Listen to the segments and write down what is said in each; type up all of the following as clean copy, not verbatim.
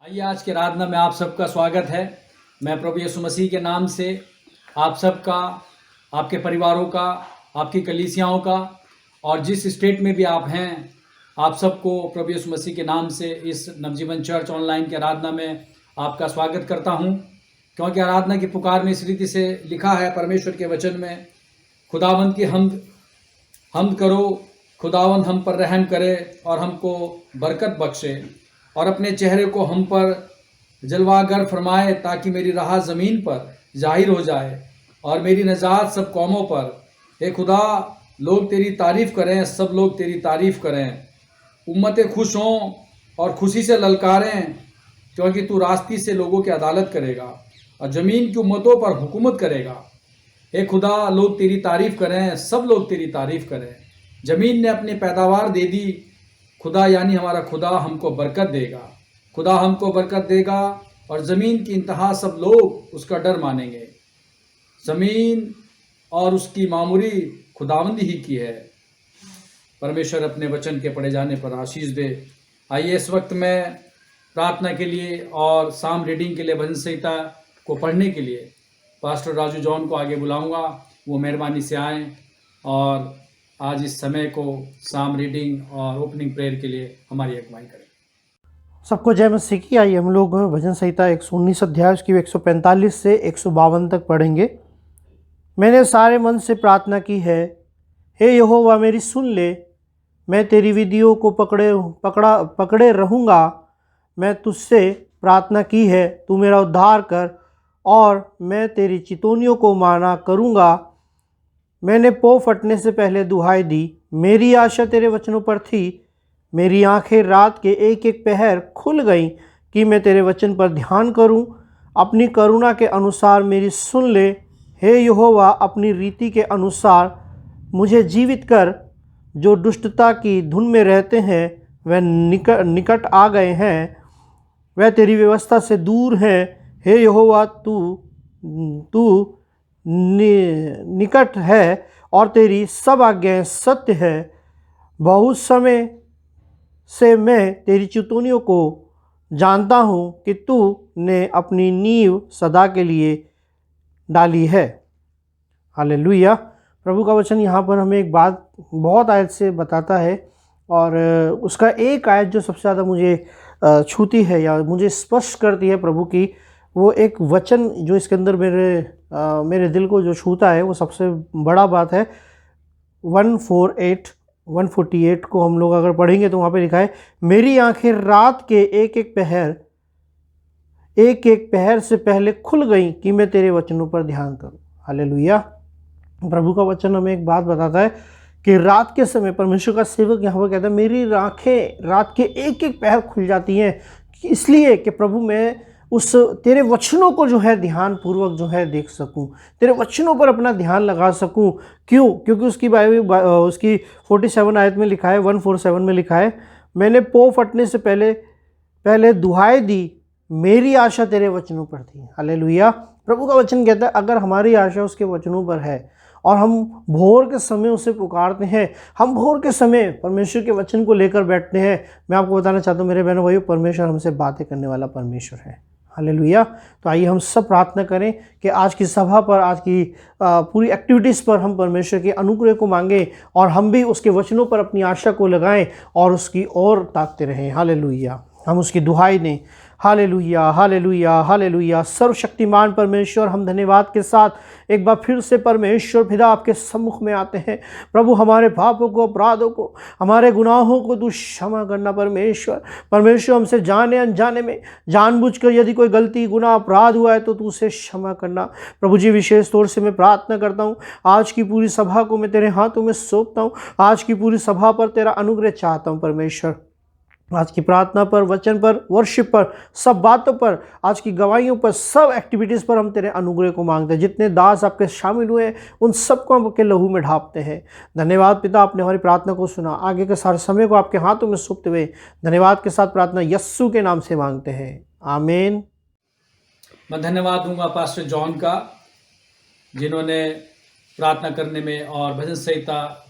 आइए आज की आराधना में आप सबका स्वागत है। मैं प्रभु यीशु मसीह के नाम से आप सबका, आपके परिवारों का, आपकी कलीसियाओं का और जिस स्टेट में भी आप हैं, आप सबको प्रभु यीशु मसीह के नाम से इस नवजीवन चर्च ऑनलाइन की आराधना में आपका स्वागत करता हूं। क्योंकि आराधना की पुकार में इस रीति से लिखा है परमेश्वर के वचन में, खुदावंद की हमद करो, खुदावंद हम पर रहम करे और हमको बरकत बख्शे और अपने चेहरे को हम पर जलवागर फरमाए, ताकि मेरी राह ज़मीन पर जाहिर हो जाए और मेरी नजात सब कौमों पर। हे खुदा, लोग तेरी तारीफ़ करें, सब लोग तेरी तारीफ़ करें, उम्मतें खुश हों और खुशी से ललकारें, क्योंकि तू रास्ती से लोगों की अदालत करेगा और ज़मीन की उम्मतों पर हुकूमत करेगा। हे खुदा, लोग तेरी तारीफ़ करें, सब लोग तेरी तारीफ़ करें। ज़मीन ने अपनी पैदावार दे दी, खुदा यानी हमारा खुदा हमको बरकत देगा। खुदा हमको बरकत देगा और ज़मीन की इंतहा सब लोग उसका डर मानेंगे। ज़मीन और उसकी मामूरी खुदावंदी ही की है। परमेश्वर अपने वचन के पढ़े जाने पर आशीष दे। आइए इस वक्त मैं प्रार्थना के लिए और साम रीडिंग के लिए, भजन संहिता को पढ़ने के लिए पास्टर राजू जॉन को आगे बुलाऊंगा। वो मेहरबानी से आएँ और आज इस समय को साम रीडिंग और ओपनिंग प्रेयर के लिए हमारी अगुवाई करें। सबको जय मसीह की। आइए हम लोग भजन संहिता 119 अध्याय उसकी 145 से 152 तक पढ़ेंगे। मैंने सारे मन से प्रार्थना की है, हे यहोवा मेरी सुन ले। मैं तेरी विधियों को पकड़े रहूँगा। मैं तुझसे प्रार्थना की है, तू मेरा उद्धार कर, और मैं तेरी चितौनियों को माना करूँगा। मैंने पौ फटने से पहले दुहाई दी, मेरी आशा तेरे वचनों पर थी। मेरी आंखें रात के एक एक पहर खुल गईं कि मैं तेरे वचन पर ध्यान करूं। अपनी करुणा के अनुसार मेरी सुन ले। हे यहोवा, अपनी रीति के अनुसार मुझे जीवित कर। जो दुष्टता की धुन में रहते हैं वह निकट आ गए हैं, वह तेरी व्यवस्था से दूर हैं। हे यहोवा, तू निकट है और तेरी सब आज्ञाएं सत्य है। बहुत समय से मैं तेरी चितौनियों को जानता हूँ कि तू ने अपनी नींव सदा के लिए डाली है। हालेलुया। प्रभु का वचन यहाँ पर हमें एक बात बहुत आयत से बताता है, और उसका एक आयत जो सबसे ज़्यादा मुझे छूती है या मुझे स्पष्ट करती है प्रभु की, वो एक वचन जो इसके अंदर मेरे दिल को जो छूता है, वो सबसे बड़ा बात है। 148 को हम लोग अगर पढ़ेंगे तो वहाँ पे लिखा है, मेरी आंखें रात के एक एक पहर से पहले खुल गईं कि मैं तेरे वचनों पर ध्यान करूं। हालेलुया। प्रभु का वचन हमें एक बात बताता है कि रात के समय परमेश्वर का सेवक यहाँ पर कहता है, मेरी आंखें रात के एक एक पहर खुल जाती हैं, इसलिए कि प्रभु मैं उस तेरे वचनों को जो है ध्यान पूर्वक जो है देख सकूं, तेरे वचनों पर अपना ध्यान लगा सकूं। क्यों? क्योंकि उसकी उसकी 47 आयत में लिखा है, 147 में लिखा है, मैंने पौ फटने से पहले दुहाई दी, मेरी आशा तेरे वचनों पर थी। हालेलुया। प्रभु का वचन कहता है, अगर हमारी आशा उसके वचनों पर है और हम भोर के समय उसे पुकारते हैं, हम भोर के समय परमेश्वर के वचन को लेकर बैठते हैं, मैं आपको बताना चाहता हूँ मेरे बहनों भाइयों, परमेश्वर हमसे बातें करने वाला परमेश्वर है। हालेलुया। तो आइए हम सब प्रार्थना करें कि आज की सभा पर, आज की पूरी एक्टिविटीज़ पर हम परमेश्वर के अनुग्रह को मांगें और हम भी उसके वचनों पर अपनी आशा को लगाएं और उसकी ओर ताकते रहें। हालेलुया। हम उसकी दुहाई दें। Hallelujah, hallelujah, hallelujah. सर्वशक्तिमान परमेश्वर, हम धन्यवाद के साथ एक बार फिर से परमेश्वर पिता आपके सम्मुख में आते हैं। प्रभु, हमारे पापों को, अपराधों को, हमारे गुनाहों को तू क्षमा करना परमेश्वर हमसे जाने अनजाने में, जानबूझकर यदि कोई गलती, गुनाह, अपराध हुआ है तो तू उसे क्षमा करना। प्रभु जी, विशेष तौर से मैं प्रार्थना करता हूँ, आज की पूरी सभा को मैं तेरे हाथों में सौंपता हूँ। आज की पूरी सभा पर तेरा अनुग्रह चाहता हूँ परमेश्वर। आज की प्रार्थना पर, वचन पर, वर्शिप पर, सब बातों पर, आज की गवाहियों पर, सब एक्टिविटीज़ पर हम तेरे अनुग्रह को मांगते हैं। जितने दास आपके शामिल हुए हैं उन सबको हम आपके लहू में ढापते हैं। धन्यवाद पिता, आपने हमारी प्रार्थना को सुना। आगे के सारे समय को आपके हाथों में सौंपते हुए धन्यवाद के साथ प्रार्थना यस्सु के नाम से मांगते हैं, आमीन। मैं धन्यवाद दूंगा पास्टर जॉन का, जिन्होंने प्रार्थना करने में और भजन संहिता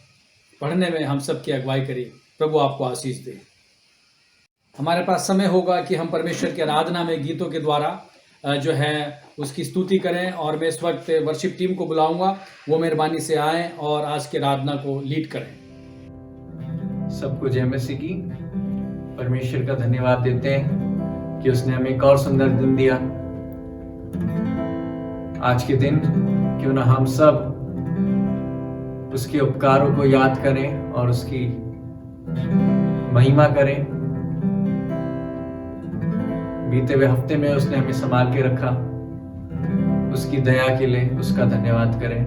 पढ़ने में हम सब की अगुवाई करी। प्रभु आपको आशीष दे। हमारे पास समय होगा कि हम परमेश्वर की आराधना में गीतों के द्वारा जो है उसकी स्तुति करें। और मैं इस वक्त वर्शिप टीम को बुलाऊंगा, वो मेहरबानी से आएँ और आज की आराधना को लीड करें। सबको जय मसीह की। परमेश्वर का धन्यवाद देते हैं कि उसने हमें एक और सुंदर दिन दिया। आज के दिन क्यों ना हम सब उसके उपकारों को याद करें और उसकी महिमा करें। बीते हुए हफ्ते में उसने हमें संभाल के रखा, उसकी दया के लिए उसका धन्यवाद करें।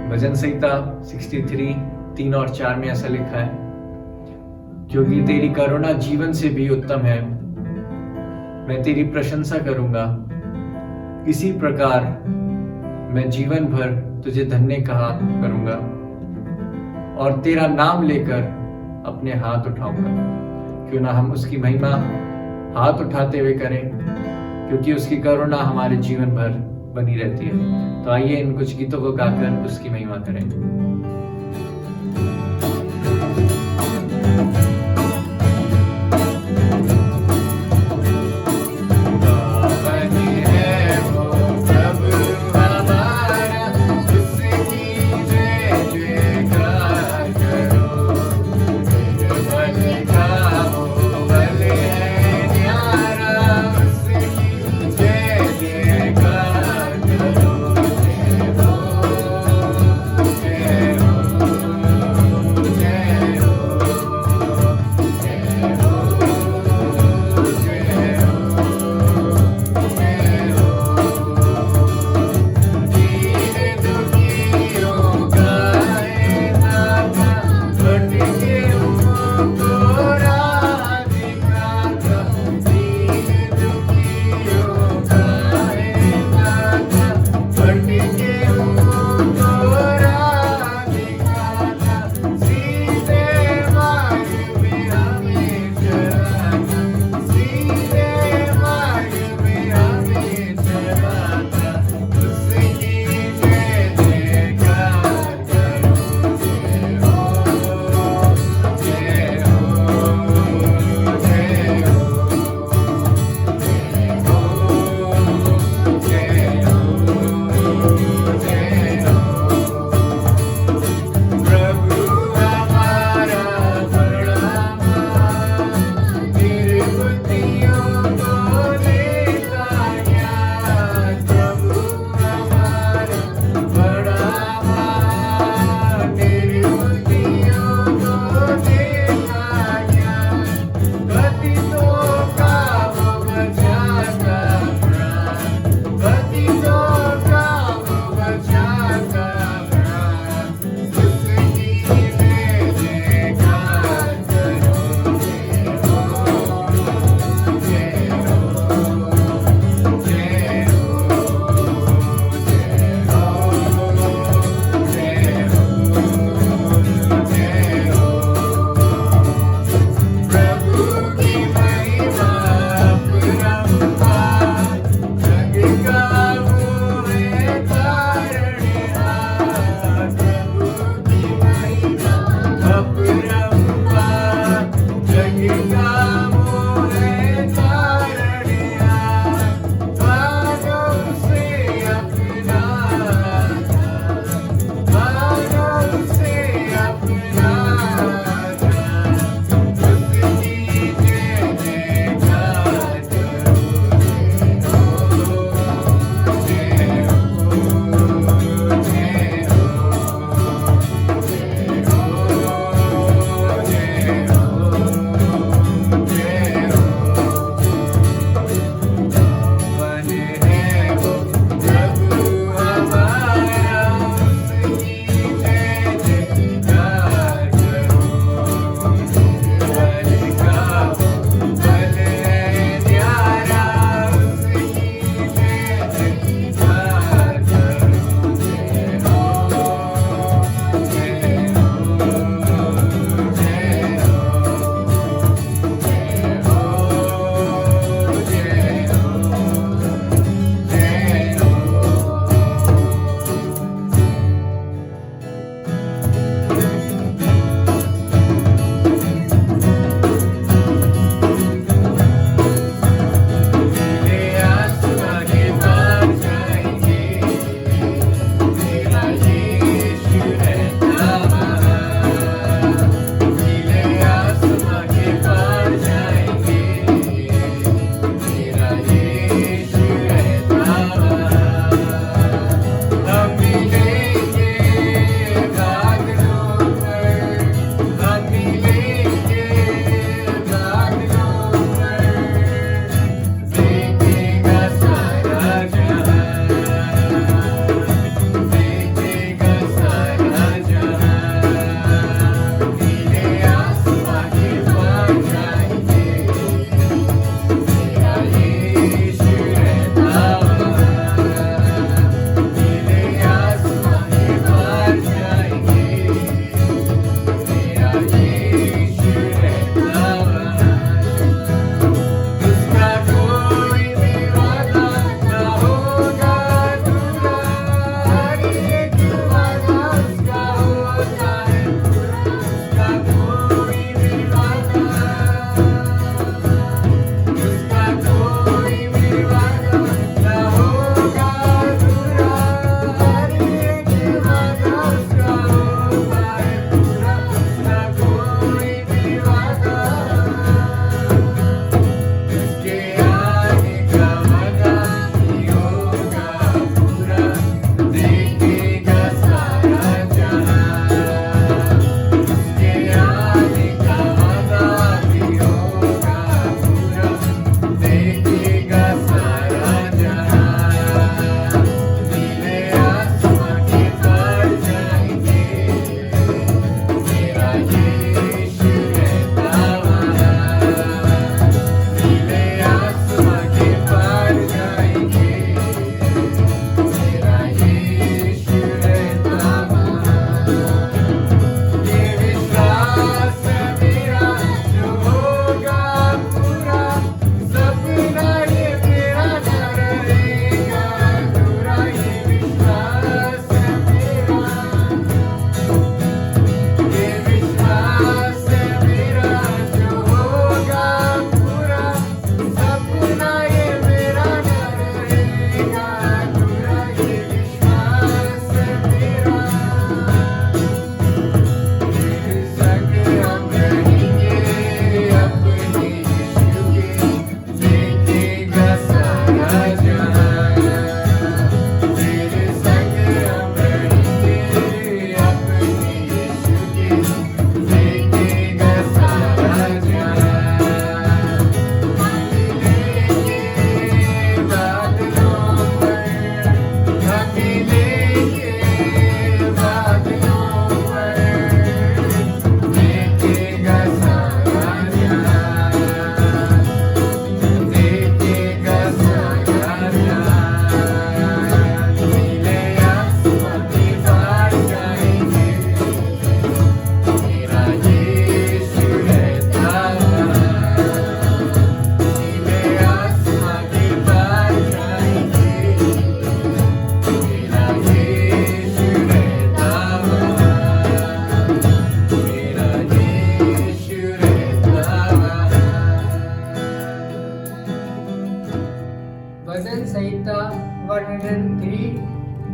भजन संहिता 63:3 और 4 में ऐसा लिखा है, क्योंकि तेरी करुणा जीवन से भी उत्तम है, मैं तेरी प्रशंसा करूंगा। इसी प्रकार मैं जीवन भर तुझे धन्य कहा करूंगा और तेरा नाम लेकर अपने हाथ उठाऊंगा। क्यों ना हम उसकी महिमा हाथ उठाते हुए करें, क्योंकि उसकी करुणा हमारे जीवन भर बनी रहती है। तो आइए इन कुछ गीतों को गाकर उसकी महिमा करें।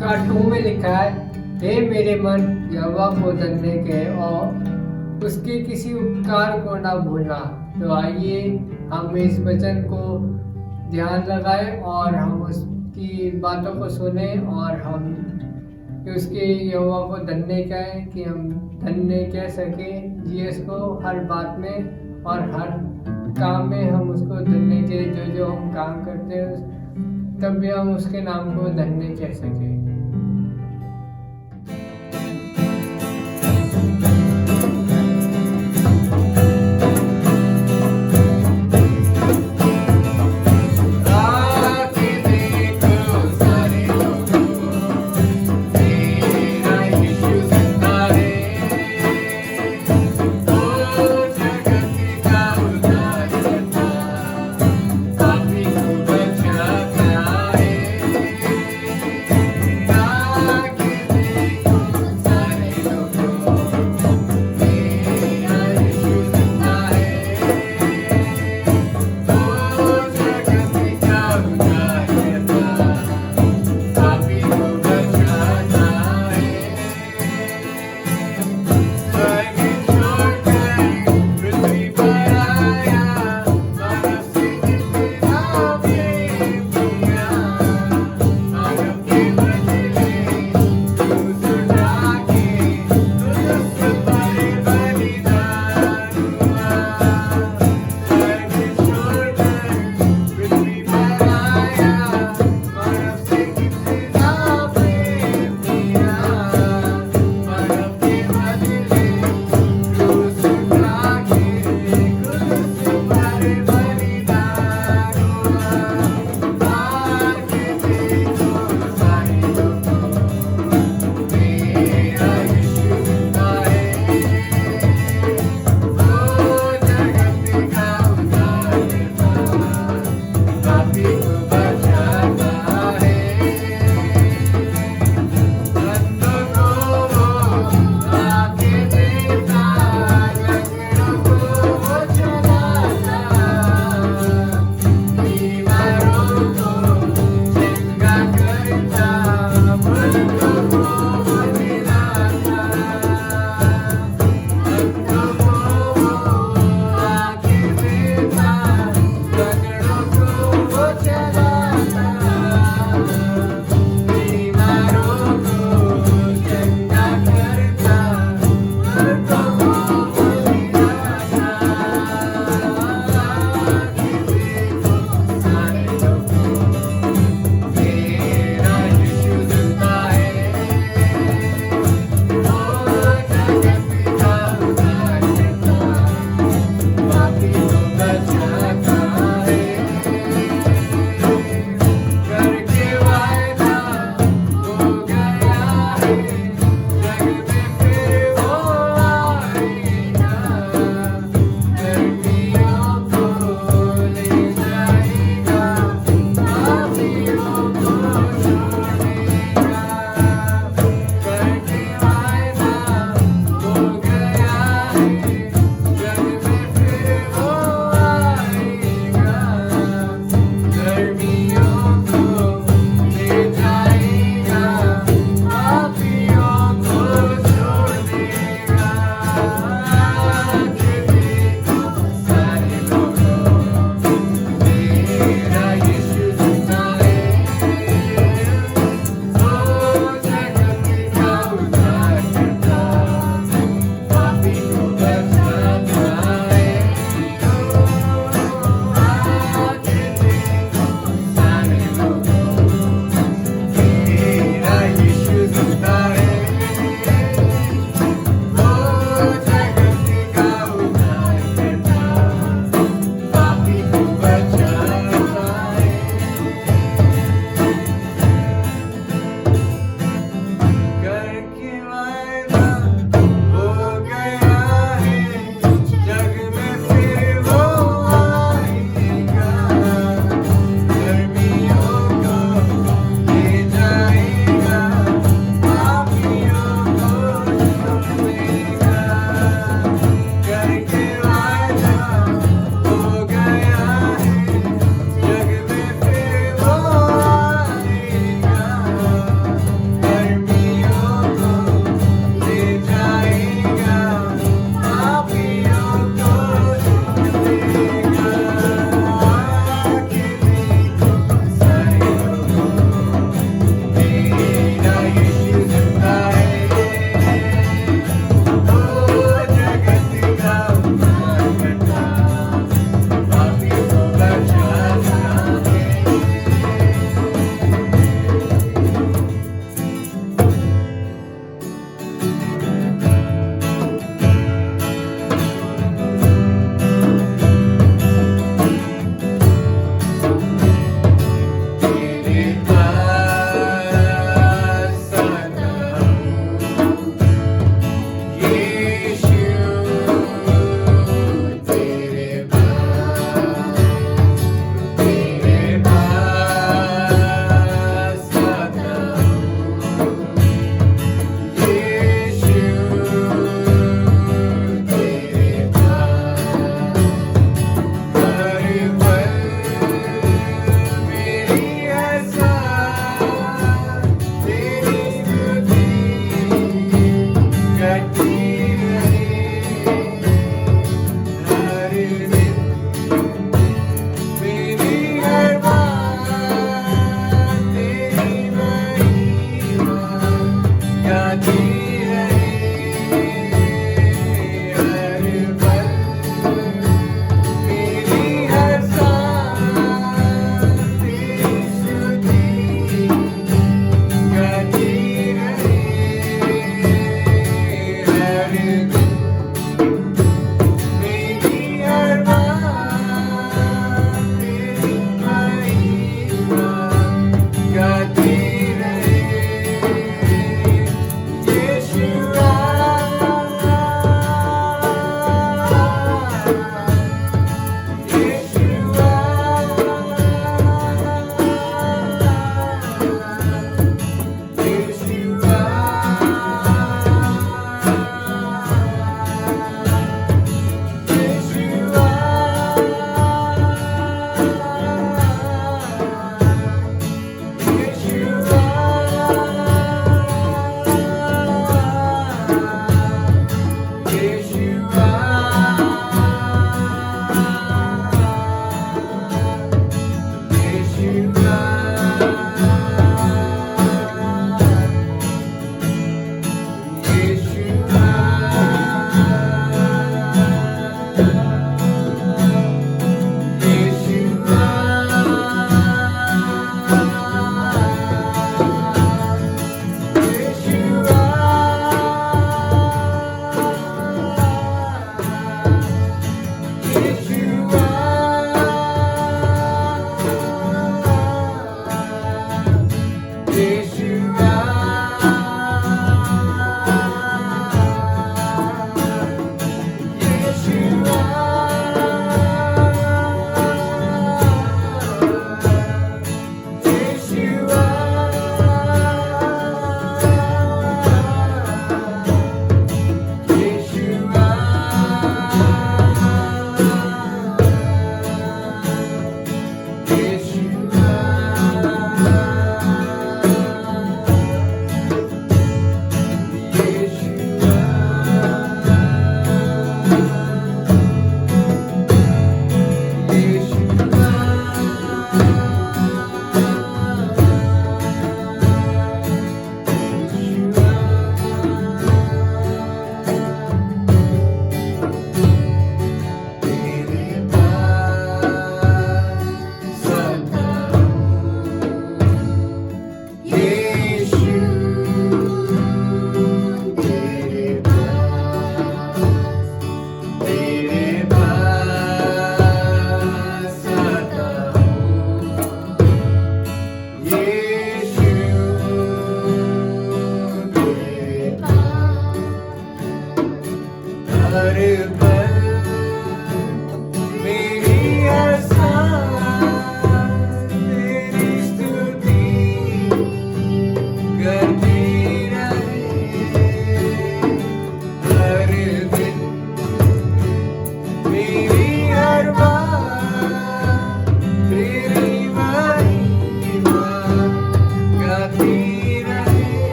का 2 में लिखा है, हे मेरे मन यहोवा को धन्य कह और उसके किसी उपकार को ना भूलना। तो आइए हम इस वचन को ध्यान लगाएं और हम उसकी बातों को सुने और हम उसके यहोवा को धन्य कहें कि हम धन्य कह सकें जीएस को हर बात में और हर काम में हम उसको धन्य कहें। जो जो हम काम करते हैं तब भी हम उसके नाम को धन्य कह सकें। ना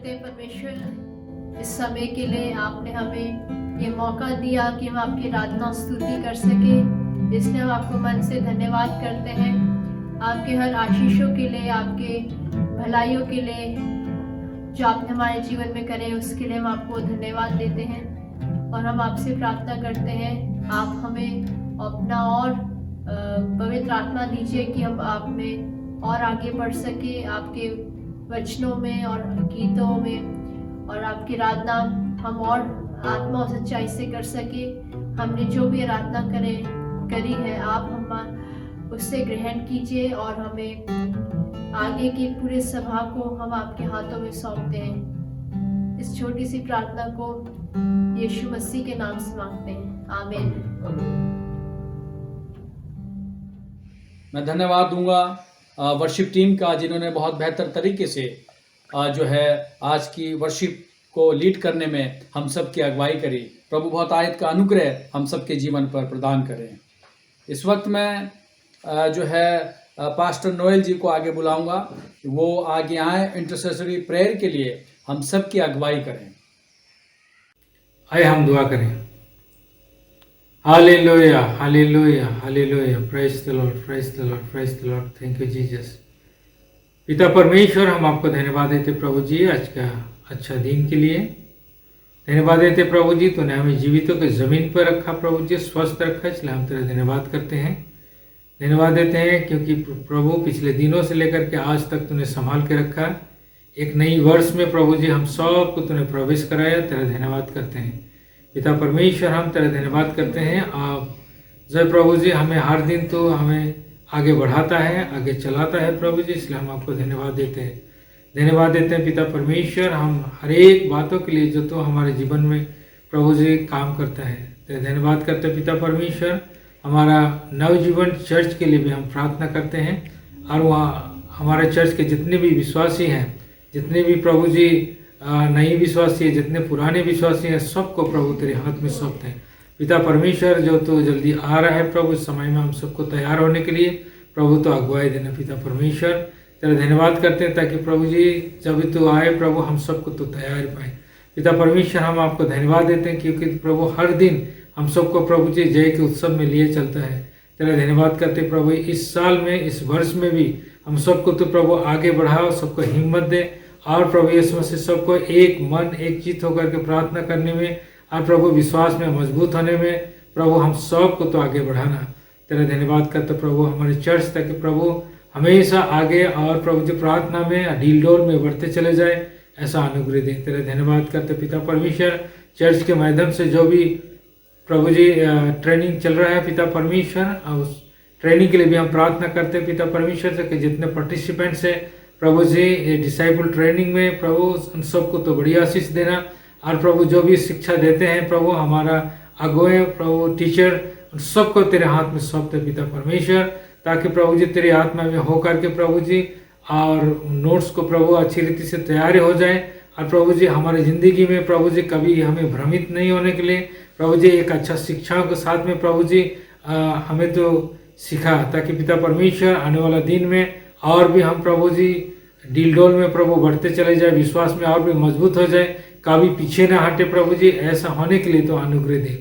करते हैं परमेश्वर, इस समय के लिए आपने हमें ये मौका दिया कि हम आपकी आराधना स्तुति कर सके, इसलिए हम आपको मन से धन्यवाद करते हैं। आपके हर आशीषों के लिए, आपके भलाइयों के लिए जो आपने हमारे जीवन में करे, उसके लिए हम आपको धन्यवाद देते हैं। और हम आपसे प्रार्थना करते हैं आप हमें अपना और पवित्र आत्मा दीजिए कि हम आप में और आगे बढ़ सके, आपके वचनों में और गीतों में, और आपकी आराधना हम और आत्मा और सच्चाई से कर सके। हमने जो भी आराधना करी है, आप हम उससे ग्रहण कीजिए और हमें आगे की पूरे सभा को हम आपके हाथों में सौंपते हैं। इस छोटी सी प्रार्थना को यीशु मसीह के नाम से मांगते हैं, आमीन। मैं धन्यवाद दूंगा वर्शिप टीम का, जिन्होंने बहुत बेहतर तरीके से जो है आज की वर्शिप को लीड करने में हम सब की अगुवाई करी। प्रभु बहुत आयत का अनुग्रह हम सब के जीवन पर प्रदान करें। इस वक्त मैं जो है पास्टर नोएल जी को आगे बुलाऊंगा, वो आगे आए इंटरसेसरी प्रेयर के लिए हम सब की अगुवाई करें। आइए हम दुआ करें। Hallelujah, hallelujah, hallelujah, praise the Lord, praise the Lord, praise the Lord. Thank you Jesus. पिता परमेश्वर, हम आपको धन्यवाद देते प्रभु जी आज का अच्छा दिन के लिए। धन्यवाद देते प्रभु जी, तूने हमें जीवितों के ज़मीन पर रखा प्रभु जी, स्वस्थ रखा, इसलिए हम तेरा धन्यवाद करते हैं। धन्यवाद देते हैं क्योंकि प्रभु पिछले दिनों से लेकर के आज तक तूने संभाल के रखा। एक नई वर्ष में प्रभु जी हम सब को तूने प्रवेश कराया, तेरा धन्यवाद करते हैं। पिता परमेश्वर, हम तेरा धन्यवाद करते हैं। आप जय प्रभु जी, हमें हर दिन तो हमें आगे बढ़ाता है, आगे चलाता है प्रभु जी, इसलिए हम आपको धन्यवाद देते हैं। धन्यवाद देते हैं पिता परमेश्वर, हम हर एक बातों के लिए जो तो हमारे जीवन में प्रभु जी काम करता है, तेरा धन्यवाद करते हैं पिता परमेश्वर। हमारा नवजीवन चर्च के लिए भी हम प्रार्थना करते हैं, और वहाँ हमारे चर्च के जितने भी विश्वासी हैं, जितने भी प्रभु जी नए विश्वासी है, जितने पुराने विश्वासी हैं, सबको प्रभु तेरे हाथ में सौंपते हैं। पिता परमेश्वर, जो तो जल्दी आ रहा है प्रभु, इस समय में हम सबको तैयार होने के लिए प्रभु तो अगुवाई देना। पिता परमेश्वर, तेरा धन्यवाद करते हैं ताकि प्रभु जी जब तो आए प्रभु हम सबको तो तैयार पाए। पिता परमेश्वर, हम आपको धन्यवाद देते हैं क्योंकि प्रभु हर दिन हम सबको प्रभु जी जय के उत्सव में लिए चलता है। तेरा धन्यवाद करते प्रभु, इस साल में, इस वर्ष में भी हम सबको तो प्रभु आगे बढ़ाओ, सबको हिम्मत दे, और प्रभु यीशु मसीह सबको एक मन एक चित्त होकर के प्रार्थना करने में, और प्रभु विश्वास में मजबूत होने में प्रभु हम सबको तो आगे बढ़ाना। तेरा धन्यवाद करते प्रभु, हमारे चर्च तक प्रभु हमेशा आगे और प्रभु जी प्रार्थना में डील डोल में बढ़ते चले जाए, ऐसा अनुग्रह दे। तेरा धन्यवाद करते पिता परमेश्वर, चर्च के माध्यम से जो भी प्रभु जी ट्रेनिंग चल रहा है पिता परमेश्वर, उस ट्रेनिंग के लिए भी हम प्रार्थना करते हैं पिता परमेश्वर से कि जितने पार्टिसिपेंट्स हैं प्रभु जी ये डिसाइपल ट्रेनिंग में प्रभु उन सबको तो बड़ी आशीष देना, और प्रभु जो भी शिक्षा देते हैं प्रभु हमारा अगुए प्रभु टीचर, उन सबको तेरे हाथ में सौंपते पिता परमेश्वर, ताकि प्रभु जी तेरी आत्मा में हो करके प्रभु जी और नोट्स को प्रभु अच्छी रीति से तैयारी हो जाए, और प्रभु जी हमारी ज़िंदगी में प्रभु जी कभी हमें भ्रमित नहीं होने के लिए प्रभु जी एक अच्छा शिक्षाओं के साथ में प्रभु जी हमें तो सिखा, ताकि पिता परमेश्वर आने वाला दिन में और भी हम प्रभु जी डील डोल में प्रभु बढ़ते चले जाए, विश्वास में और भी मजबूत हो जाए, कभी पीछे ना हटे प्रभु जी, ऐसा होने के लिए तो अनुग्रह दे।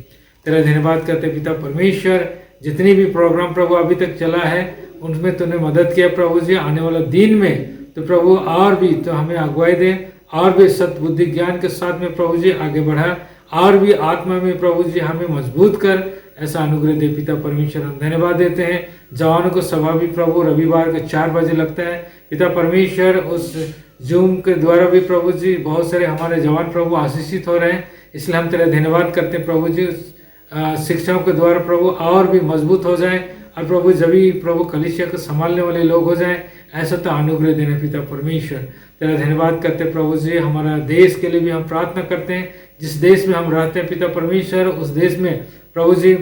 तेरा धन्यवाद करते पिता परमेश्वर, जितनी भी प्रोग्राम प्रभु अभी तक चला है उनमें तूने मदद किया प्रभु जी, आने वाला दिन में तो प्रभु और भी तो हमें अगुवाई दे, और भी सद्बुद्धि ज्ञान के साथ में प्रभु जी आगे बढ़ा, और भी आत्मा में प्रभु जी हमें मजबूत कर, ऐसा अनुग्रह दे पिता परमेश्वर। हम धन्यवाद देते हैं। जवानों को सभा भी प्रभु रविवार के 4 बजे लगता है पिता परमेश्वर, उस जूम के द्वारा भी प्रभु जी बहुत सारे हमारे जवान प्रभु आशीषित हो रहे हैं, इसलिए हम तेरा धन्यवाद करते हैं प्रभु जी। शिक्षाओं के द्वारा प्रभु और भी मजबूत हो जाए, और प्रभु जब भी प्रभु कलीसिया को संभालने वाले लोग हो जाएं, ऐसा तो अनुग्रह देना पिता परमेश्वर। तेरा धन्यवाद करते प्रभु जी। हमारा देश के लिए भी हम प्रार्थना करते हैं, जिस देश में हम रहते हैं पिता परमेश्वर, उस देश में प्रभु जी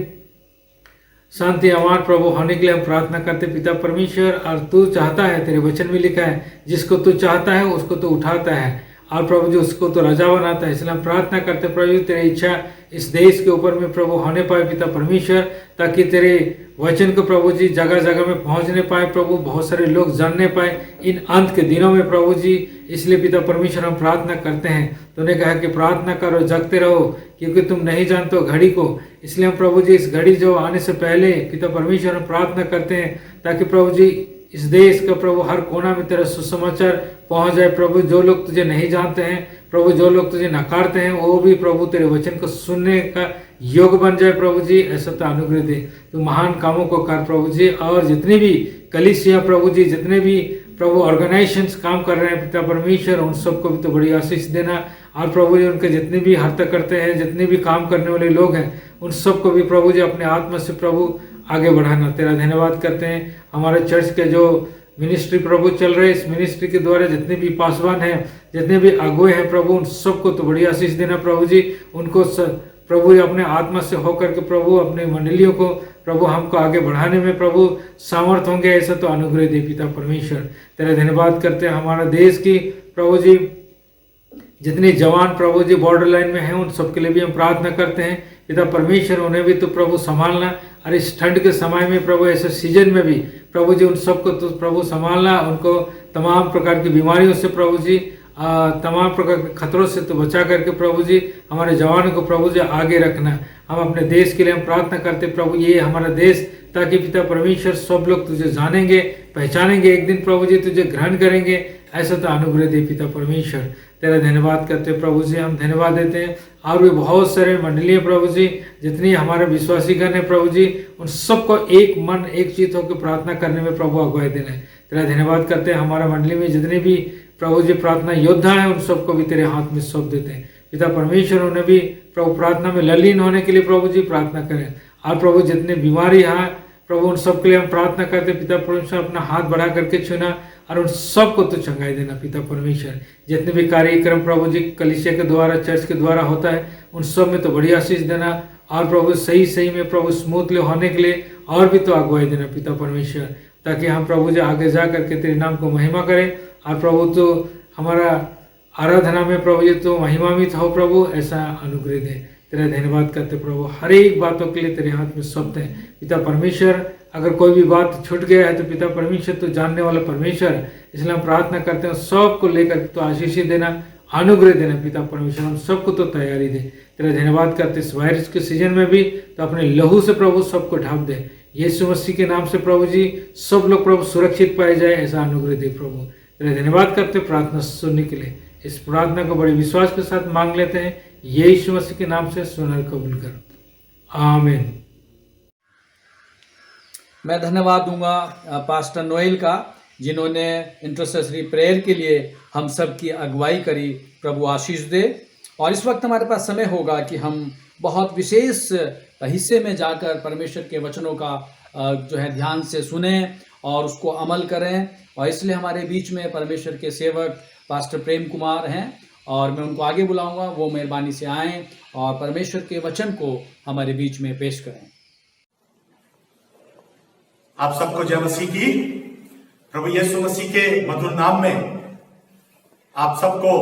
शांति अमान प्रभु होने के लिए हम प्रार्थना करते पिता परमेश्वर। और तू चाहता है, तेरे वचन में लिखा है, जिसको तू चाहता है उसको तू उठाता है, और प्रभु जी उसको तो राजा बनाता है। इसलिए हम प्रार्थना करते प्रभु जी तेरी इच्छा इस देश के ऊपर में प्रभु होने पाए पिता परमेश्वर, ताकि तेरे वचन को प्रभु जी जगह जगह में पहुंचने पाए प्रभु, बहुत सारे लोग जानने पाए इन अंत के दिनों में प्रभु जी। इसलिए पिता परमेश्वर हम प्रार्थना करते हैं, तूने कहा कि प्रार्थना करो जगते रहो क्योंकि तुम नहीं जानते हो घड़ी को। इसलिए हम प्रभु जी इस घड़ी जो आने से पहले पिता परमेश्वर हम प्रार्थना करते हैं ताकि प्रभु जी इस देश का प्रभु हर कोना में तेरा सुसमाचार पहुंच जाए प्रभु। जो लोग तुझे नहीं जानते हैं प्रभु, जो लोग तुझे नकारते हैं, वो भी प्रभु तेरे वचन को सुनने का योग बन जाए प्रभु जी। ऐसा तो अनुग्रह दे, तू महान कामों को कर प्रभु जी। और जितनी भी कलीसिया प्रभु जी, जितने भी प्रभु ऑर्गेनाइजेशंस काम कर रहे हैं पिता परमेश्वर, उन सबको भी तो बड़ी आशीष देना। और प्रभु जी उनके जितने भी हरकत करते हैं, जितने भी काम करने वाले लोग हैं, उन सबको भी प्रभु जी अपने आत्मा से प्रभु आगे बढ़ाना। तेरा धन्यवाद करते हैं। हमारे चर्च के जो मिनिस्ट्री प्रभु चल रहे हैं, इस मिनिस्ट्री के द्वारा जितने भी पासवान हैं, जितने भी अगुए हैं प्रभु, उन सबको तो बड़ी आशीष देना प्रभु जी। उनको प्रभु जी अपने आत्मा से होकर के प्रभु अपने मंडलियों को प्रभु हमको आगे बढ़ाने में प्रभु सामर्थ होंगे, ऐसा तो अनुग्रह दे पिता परमेश्वर। तेरा धन्यवाद करते हैं। हमारा देश की प्रभु जी जितने जवान प्रभु जी बॉर्डर लाइन में हैं, उन सबके लिए भी हम प्रार्थना करते हैं पिता परमेश्वर, उन्हें भी तो प्रभु संभालना। और इस ठंड के समय में प्रभु, ऐसे सीजन में भी प्रभु जी उन सबको तो प्रभु संभालना, उनको तमाम प्रकार की बीमारियों से प्रभु जी, तमाम प्रकार के खतरों से तो बचा करके प्रभु जी हमारे जवानों को प्रभु जी आगे रखना। हम अपने देश के लिए हम प्रार्थना करते प्रभु, ये हमारा देश, ताकि पिता परमेश्वर सब लोग तुझे जानेंगे, पहचानेंगे, एक दिन प्रभु जी तुझे ग्रहण करेंगे। ऐसा तो अनुग्रह दे पिता परमेश्वर। तेरा धन्यवाद करते प्रभु जी, हम धन्यवाद देते हैं। और भी बहुत सारे मंडलीय प्रभु जी, जितनी हमारे विश्वासीगण है प्रभु जी, उन सबको एक मन एक चित्त होकर प्रार्थना करने में प्रभु अगुवाई देना है। तेरा धन्यवाद करते हैं। हमारा मंडली में जितने भी प्रभु जी प्रार्थना योद्धा हैं, उन सबको भी तेरे हाथ में सौंप देते हैं पिता परमेश्वर। उन्हें भी प्रभु प्रार्थना में ललीन होने के लिए प्रभु जी प्रार्थना करें। और प्रभु जितने बीमारी हैं प्रभु, उन सब के लिए हम प्रार्थना करते पिता परमेश्वर, अपना हाथ बढ़ा करके छूना और उन सबको तो चंगाई देना पिता परमेश्वर। जितने भी कार्यक्रम प्रभु जी कलीसिया के द्वारा, चर्च के द्वारा होता है, उन सब में तो बड़ी आशीष देना। और प्रभु सही सही में प्रभु स्मूथली होने के लिए और भी तो अगुवाई देना पिता परमेश्वर, ताकि हम प्रभु जी आगे जा करके तेरे नाम को महिमा करें। और प्रभु तो हमारा आराधना में प्रभु जी तो महिमान्वित हो प्रभु, ऐसा अनुग्रह दे। तेरा धन्यवाद करते प्रभु, हर एक बातों के लिए तेरे हाथ में सौंपते हैं पिता परमेश्वर। अगर कोई भी बात छूट गया है तो पिता परमेश्वर तो जानने वाला परमेश्वर, इसलिए हम प्रार्थना करते हैं सबको लेकर तो आशीष देना, अनुग्रह देना पिता परमेश्वर। हम सबको तो तैयारी दे। तेरा धन्यवाद करते इस वायरस के सीजन में भी तो अपने लहू से प्रभु सबको ढांप दे। यीशु मसीह के नाम से प्रभु जी सब लोग प्रभु सुरक्षित पाए जाए, ऐसा अनुग्रह दे प्रभु। तेरा धन्यवाद करते प्रार्थना सुनने के लिए। इस प्रार्थना को बड़े विश्वास के साथ मांग लेते हैं, यीशु मसीह के नाम से सुनकर कबूल कर, आमीन। मैं धन्यवाद दूंगा पास्टर नोएल का, जिन्होंने इंटरसेसरी प्रेयर के लिए हम सब की अगुवाई करी। प्रभु आशीष दे। और इस वक्त हमारे पास समय होगा कि हम बहुत विशेष हिस्से में जाकर परमेश्वर के वचनों का जो है ध्यान से सुने और उसको अमल करें। और इसलिए हमारे बीच में परमेश्वर के सेवक पास्टर प्रेम कुमार हैं, और मैं उनको आगे बुलाऊंगा, वो मेहरबानी से आएँ और परमेश्वर के वचन को हमारे बीच में पेश करें। आप सबको जय मसीह की। प्रभु यीशु मसीह के मधुर नाम में आप सबको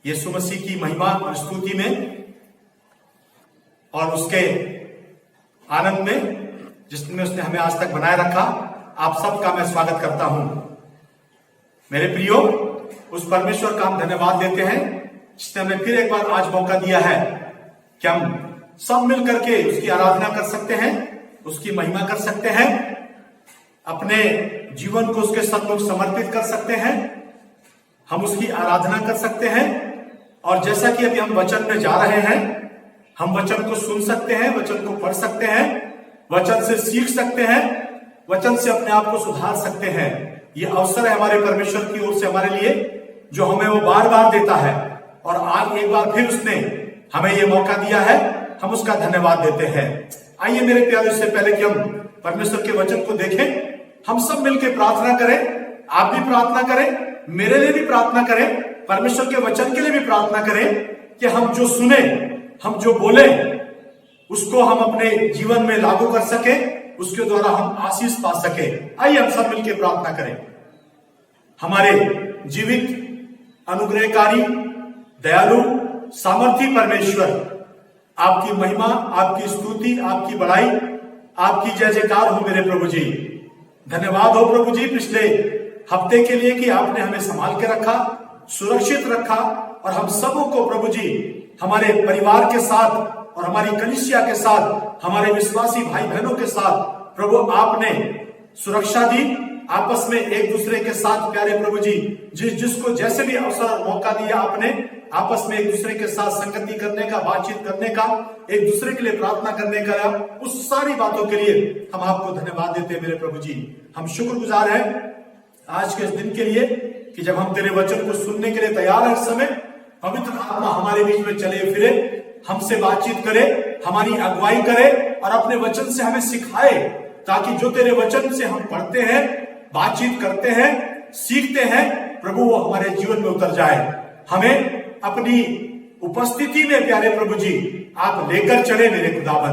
यीशु मसीह की महिमा और स्तुति में और उसके आनंद में जिसमें उसने हमें आज तक बनाए रखा, आप सबका मैं स्वागत करता हूं। मेरे प्रियो, उस परमेश्वर का हम धन्यवाद देते हैं जिसने हमें फिर एक बार आज मौका दिया है कि हम सब मिलकर के उसकी आराधना कर सकते हैं, उसकी महिमा कर सकते हैं, अपने जीवन को उसके सन्मुख समर्पित कर सकते हैं, हम उसकी आराधना कर सकते हैं। और जैसा कि अभी हम वचन में जा रहे हैं, हम वचन को सुन सकते हैं, वचन को पढ़ सकते हैं, वचन से सीख सकते हैं, वचन से अपने आप को सुधार सकते हैं। ये अवसर है हमारे परमेश्वर की ओर से हमारे लिए, जो हमें वो बार बार देता है। और आज एक बार फिर उसने हमें ये मौका दिया है, हम उसका धन्यवाद देते हैं। आइए मेरे प्यारे, इससे पहले कि हम परमेश्वर के वचन को देखें, हम सब मिलकर प्रार्थना करें। आप भी प्रार्थना करें, मेरे लिए भी प्रार्थना करें, परमेश्वर के वचन के लिए भी प्रार्थना करें कि हम जो सुने, हम जो बोले, उसको हम अपने जीवन में लागू कर सके, उसके द्वारा हम आशीष पा सके। आइए हम सब मिलकर प्रार्थना करें। हमारे जीवित अनुग्रहकारी, दयालु, सामर्थी परमेश्वर, आपकी महिमा, आपकी स्तुति, आपकी बड़ाई, आपकी जय जयकार हो मेरे प्रभु जी। धन्यवाद हो प्रभु जी पिछले हफ्ते के लिए कि आपने हमें संभाल के रखा, सुरक्षित रखा, और हम सबों को प्रभु जी हमारे परिवार के साथ और हमारी कलीसिया के साथ, हमारे विश्वासी भाई बहनों के साथ प्रभु आपने सुरक्षा दी। आपस में एक दूसरे के साथ प्यारे प्रभु जी जिसको जैसे भी अवसर और मौका दिया आपने, आपस में एक दूसरे के साथ संगति करने का, बातचीत करने का, एक दूसरे के लिए प्रार्थना करने का, उस सारी बातों के लिए हम आपको धन्यवाद देते हैं मेरे प्रभु जी। हम शुक्रगुजार हैं आज के इस दिन के लिए कि जब हम तेरे वचन को सुनने के लिए तैयार है, इस समय पवित्र आत्मा हमारे बीच में चले फिरे, हमसे बातचीत करे, हमारी अगुवाई करे और अपने वचन से हमें सिखाए, ताकि जो तेरे वचन से हम पढ़ते हैं, बातचीत करते हैं, सीखते हैं, प्रभु वो हमारे जीवन में उतर जाए। हमें अपनी उपस्थिति में प्यारे प्रभु जी आप लेकर चले मेरे खुदावन।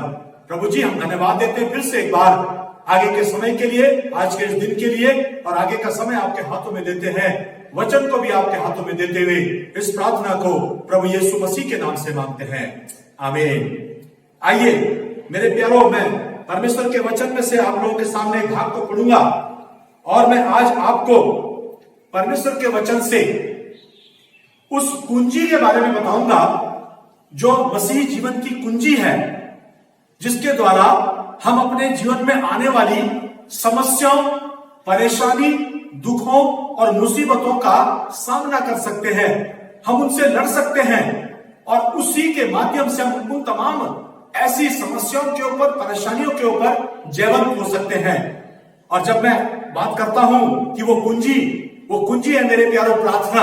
प्रभु जी हम धन्यवाद देते हैं फिर से एक बार आगे के समय के लिए, आज के इस दिन के लिए, और आगे का समय आपके हाथों में देते हैं, वचन को भी आपके हाथों में देते हुए इस प्रार्थना को प्रभु यीशु मसीह के नाम से मांगते हैं, आमीन। आइए मेरे प्यारों, मैं परमेश्वर के वचन में से आप लोगों के सामने एक भाग को पढ़ूंगा और मैं आज आपको परमेश्वर के वचन से उस कुंजी के बारे में बताऊंगा जो मसीह जीवन की कुंजी है, जिसके द्वारा हम अपने जीवन में आने वाली समस्याओं, परेशानी, दुखों और मुसीबतों का सामना कर सकते हैं, हम उनसे लड़ सकते हैं और उसी के माध्यम से हम उन तमाम ऐसी समस्याओं के ऊपर, परेशानियों के ऊपर जयवंत हो सकते हैं। और जब मैं बात करता हूं कि वो कुंजी है मेरे प्यारों प्रार्थना।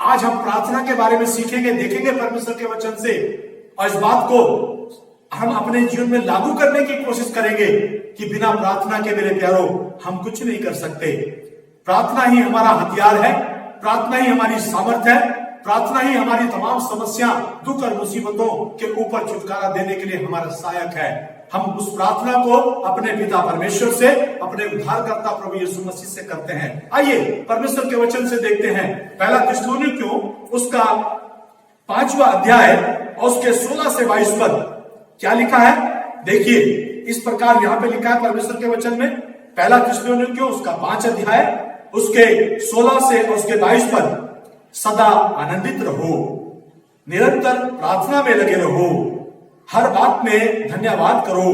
आज हम प्रार्थना के बारे में सीखेंगे, देखेंगे परमेश्वर के वचन से, और इस बात को हम अपने जीवन में लागू करने की कोशिश करेंगे कि बिना प्रार्थना के मेरे प्यारों हम कुछ नहीं कर सकते। प्रार्थना ही हमारा हथियार है, प्रार्थना ही हमारी सामर्थ्य है, प्रार्थना ही हमारी तमाम समस्या, दुख और मुसीबतों के ऊपर छुटकारा देने के लिए हमारा सहायक है। हम उस प्रार्थना को अपने पिता परमेश्वर से, अपने उद्धारकर्ता प्रभु यीशु मसीह से करते हैं। आइए परमेश्वर के वचन से देखते हैं पहला थिस्सलुनीकियों उसका 5वां अध्याय और उसके 16 से 22 पद क्या लिखा है। देखिए इस प्रकार यहाँ पे लिखा है परमेश्वर के वचन में, पहला थिस्सलुनीकियों उसका 5 अध्याय उसके 16 से और उसके 22 पद, सदा आनंदित रहो, निरंतर प्रार्थना में लगे रहो, हर बात में धन्यवाद करो,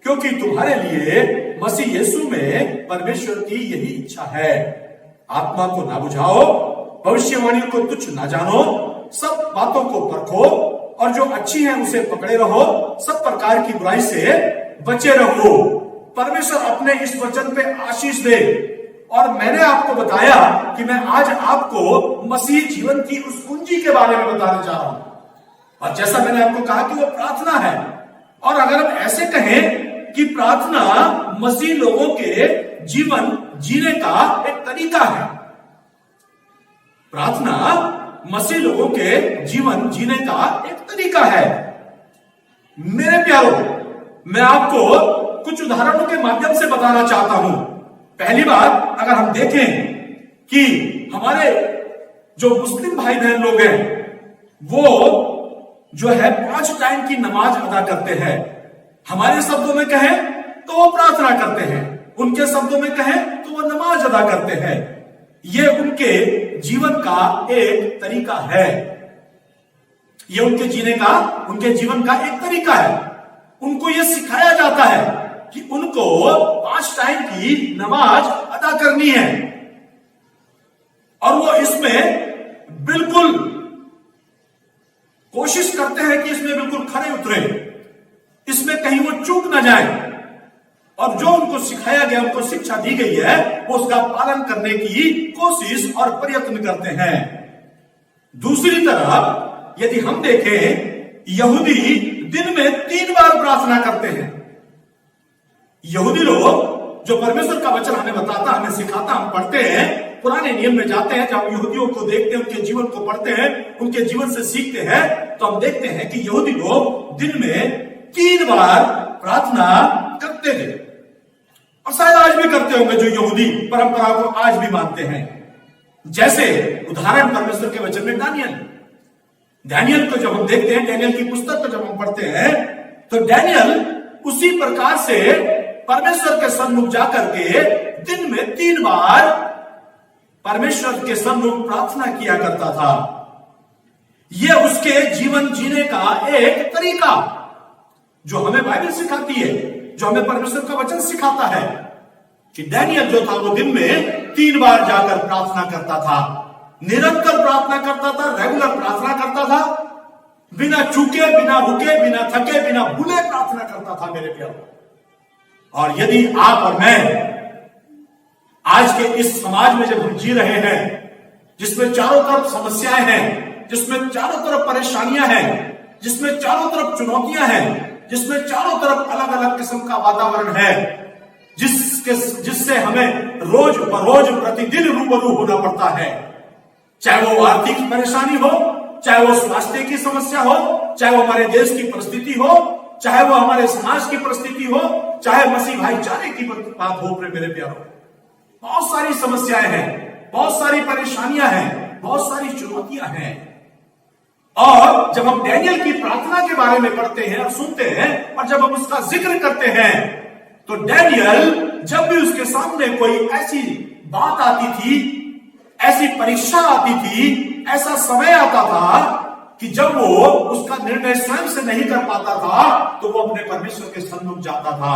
क्योंकि तुम्हारे लिए मसीह यीशु में परमेश्वर की यही इच्छा है। आत्मा को ना बुझाओ, भविष्यवाणी को तुच्छ ना जानो, सब बातों को परखो और जो अच्छी है उसे पकड़े रहो, सब प्रकार की बुराई से बचे रहो। परमेश्वर अपने इस वचन पे आशीष दे। और मैंने आपको बताया कि मैं आज आपको मसीह जीवन की उस कुंजी के बारे में बताने जा रहा हूं, और जैसा मैंने आपको कहा कि वो प्रार्थना है। और अगर हम ऐसे कहें कि प्रार्थना मसीह लोगों के जीवन जीने का एक तरीका है, प्रार्थना मसीह लोगों के जीवन जीने का एक तरीका है। मेरे प्यारों, मैं आपको कुछ उदाहरणों के माध्यम से बताना चाहता हूं। पहली बात, अगर हम देखें कि हमारे जो मुस्लिम भाई बहन लोग हैं वो जो है 5 टाइम की नमाज अदा करते हैं। हमारे शब्दों में कहें तो वो प्रार्थना करते हैं, उनके शब्दों में कहें तो वो नमाज अदा करते हैं। ये उनके जीवन का एक तरीका है, ये उनके जीवन का एक तरीका है। उनको ये सिखाया जाता है कि उनको 5 टाइम की नमाज अदा करनी है, और वो इसमें बिल्कुल कोशिश करते हैं कि इसमें बिल्कुल खरे उतरे, इसमें कहीं वो चूक ना जाए, और जो उनको सिखाया गया, उनको शिक्षा दी गई है, वो उसका पालन करने की कोशिश और प्रयत्न करते हैं। दूसरी तरफ यदि हम देखें, यहूदी दिन में 3 बार प्रार्थना करते हैं। यहूदी लोग जो परमेश्वर का वचन हमें बताता, हमें सिखाता, हम पढ़ते हैं, पुराने नियम में जाते हैं, जब यहूदियों को देखते हैं, उनके जीवन को पढ़ते हैं, उनके जीवन से सीखते हैं, तो हम देखते हैं कि यहूदी लोग दिन में 3 बार प्रार्थना करते थे, और शायद आज भी करते होंगे जो यहूदी परंपरा को आज भी मानते हैं। जैसे उदाहरण परमेश्वर के वचन में डैनियल को जब हम देखते हैं, डैनियल की पुस्तक को जब हम पढ़ते हैं, तो डैनियल उसी प्रकार से परमेश्वर के सन्मुख जाकर के दिन में 3 बार परमेश्वर के सन्मुख प्रार्थना किया करता था। यह उसके जीवन जीने का एक तरीका जो हमें बाइबल सिखाती है, जो हमें परमेश्वर का वचन सिखाता है कि डैनियल जो था वो दिन में 3 बार जाकर प्रार्थना करता था, निरंतर प्रार्थना करता था, रेगुलर प्रार्थना करता था, बिना चूके, बिना रुके, बिना थके, बिना भूले प्रार्थना करता था मेरे प्यारे। और यदि आप और मैं आज के इस समाज में जब हम जी रहे हैं, जिसमें चारों तरफ समस्याएं हैं, जिसमें चारों तरफ परेशानियां हैं, जिसमें चारों तरफ चुनौतियां हैं, जिसमें चारों तरफ अलग अलग किस्म का वातावरण है, जिससे हमें रोज बरोज प्रतिदिन रूबरू होना पड़ता है, चाहे वो आर्थिक परेशानी हो, चाहे वो स्वास्थ्य की समस्या हो, चाहे वो हमारे देश की परिस्थिति हो, चाहे वो हमारे समाज की परिस्थिति हो, चाहे मसीह भाईचारे की बात हो। मेरे प्यारों, बहुत सारी समस्याएं हैं, बहुत सारी परेशानियां हैं, बहुत सारी चुनौतियां हैं। और जब हम डैनियल की प्रार्थना के बारे में पढ़ते हैं और सुनते हैं, और जब हम उसका जिक्र करते हैं, तो डैनियल जब भी उसके सामने कोई ऐसी बात आती थी, ऐसी परीक्षा आती थी, ऐसा समय आता था कि जब वो उसका निर्णय स्वयं से नहीं कर पाता था, तो वो अपने परमेश्वर के सन्मुख जाता था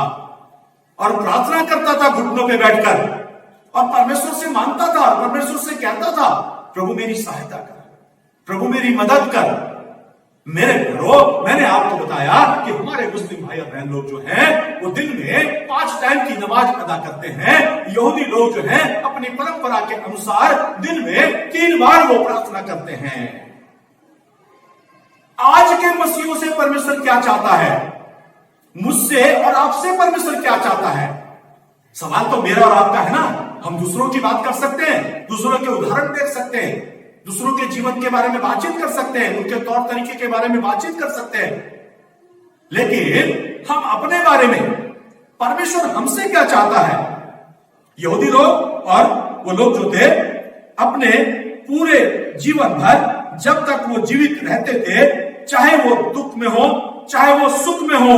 और प्रार्थना करता था घुटनों पे बैठकर, और परमेश्वर से मांगता था, परमेश्वर से कहता था, प्रभु मेरी सहायता कर, प्रभु मेरी मदद कर। मेरे घरों, मैंने आपको बताया कि हमारे मुस्लिम भाई और बहन लोग जो हैं, वो दिन में 5 टाइम की नमाज अदा करते हैं। यहूदी लोग जो हैं, अपनी परंपरा के अनुसार दिन में 3 बार वो प्रार्थना करते हैं। आज के मसीहों से परमेश्वर क्या चाहता है? मुझसे और आपसे परमेश्वर क्या चाहता है? सवाल तो मेरा और आपका है ना। हम दूसरों की बात कर सकते हैं, दूसरों के उदाहरण देख सकते हैं, दूसरों के जीवन के बारे में बातचीत कर सकते हैं, उनके तौर तरीके के बारे में बातचीत कर सकते हैं, लेकिन हम अपने बारे में, परमेश्वर हमसे क्या चाहता है? यहूदी लोग और वो लोग जो थे, अपने पूरे जीवन भर जब तक वो जीवित रहते थे, चाहे वो दुख में हो, चाहे वो सुख में हो,